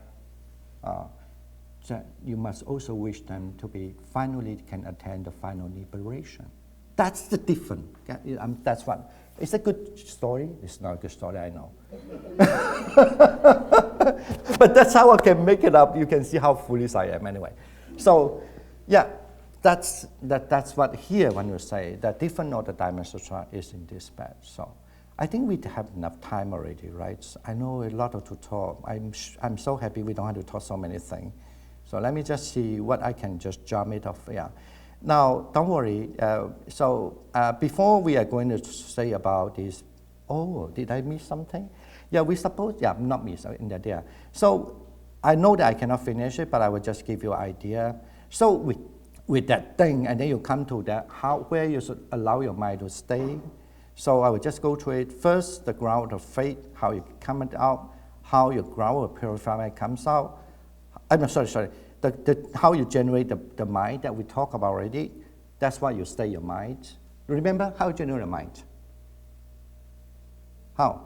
So you must also wish them to be finally can attain the final liberation. That's the difference. That's what. It's a good story. It's not a good story, I know. But that's how I can make it up. You can see how foolish I am anyway. So, yeah. That's what here when you say that different of the Diamond Sutra is in this bed. So I think we have enough time already, right? So I know a lot to talk. I'm so happy we don't have to talk so many things. So let me just see what I can just jump it off. Yeah, Now, don't worry. Before we are going to say about this, oh, did I miss something? Yeah, not miss in that there. So I know that I cannot finish it, but I will just give you an idea. So with that thing, and then you come to that, where you should allow your mind to stay. So I will just go through it. First, the ground of faith, how you come out, how your ground of purified comes out. Sorry. How you generate the mind that we talked about already. That's why you stay your mind. Remember how you generate the mind? How?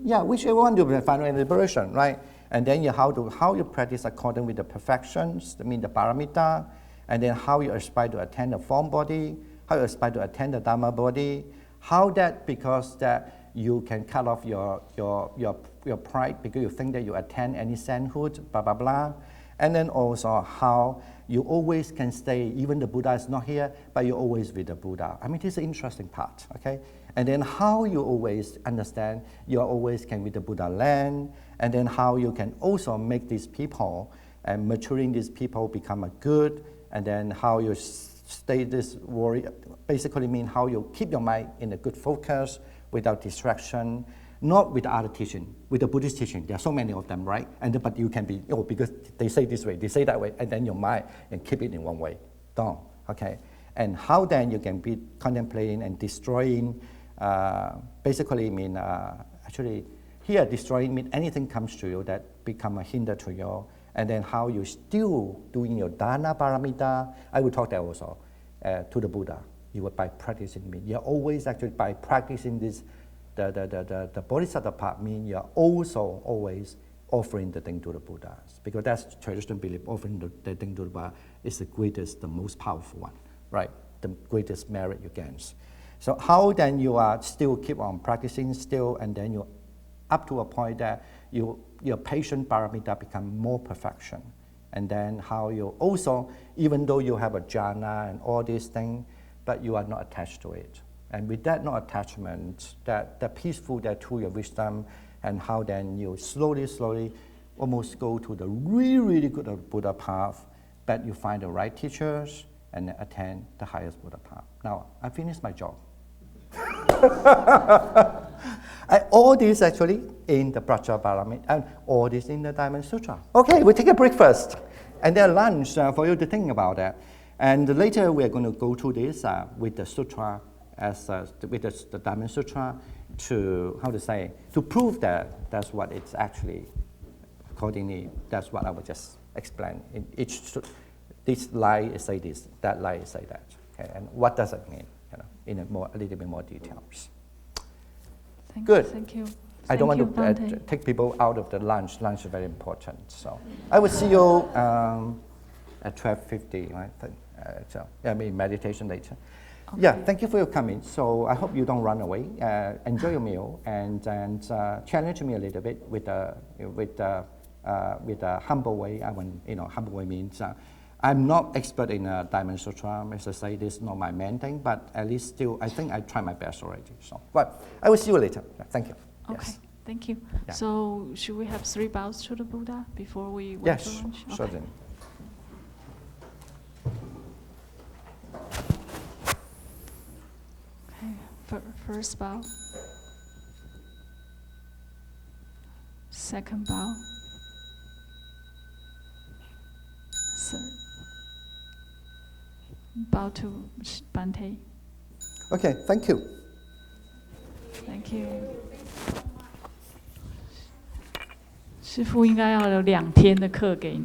Yeah, whichever one you find in liberation, right? And then how you practice according with the perfections, I mean the paramita, and then how you aspire to attain the form body, how you aspire to attain the Dhamma body, how that because that you can cut off your pride because you think that you attain any sainthood, blah blah blah, and then also how you always can stay, even the Buddha is not here, but you're always with the Buddha. I mean, this is an interesting part, okay? And then how you always understand you always can with the Buddha land, and then how you can also make these people and maturing these people become a good, and then how you stay this warrior, basically mean how you keep your mind in a good focus without distraction, not with other teaching, with the Buddhist teaching. There are so many of them, right? But you can be, because they say this way, they say that way, and then your mind and keep it in one way. Don't, okay? And how then you can be contemplating and destroying, basically mean, actually, here destroying mean anything comes to you that become a hinder to you, and then how you still doing your dana paramita. I will talk that also to the Buddha. You will by practicing me. You're always actually by practicing this, the bodhisattva part mean you're also always offering the thing to the Buddha, because that's traditional belief. Offering the thing to the Buddha is the greatest, the most powerful one, right? The greatest merit you gain. So how then you are still keep on practicing still, and then you up to a point that your patient paramita become more perfection, and then how you also, even though you have a jhana and all these things, but you are not attached to it. And with that no attachment, that the peaceful, that through your wisdom, and how then you slowly almost go to the really good Buddha path, but you find the right teachers and attain the highest Buddha path. Now, I finished my job. All this actually in the Prajaparamita, and all this in the Diamond Sutra. Okay, we'll take a break first, and then lunch for you to think about that. And later we're going to go through this with the Sutra, with the Diamond Sutra, to, to prove that that's what it's actually, accordingly, that's what I will just explain. In each, this lie say this, that lie say that. Okay? And what does it mean? In a little bit more details. Good. Thank you. I don't want to take people out of the lunch. Lunch is very important. So I will see you at 12:50, right? Meditation later. Okay. Yeah, thank you for your coming. So I hope you don't run away. Enjoy your meal and challenge me a little bit with a humble way. Humble way means I'm not expert in Diamond Sutra. As I say, this is not my main thing, but at least still, I think I tried my best already. So, but I will see you later. Thank you. Okay, yes. Thank you. Yeah. So, should we have 3 bows to the Buddha before we went to lunch? Yes, certainly. Okay, first bow. Second bow. Third. Bow to Bante. Okay, thank you. Thank you. 师父应该要有2天的课给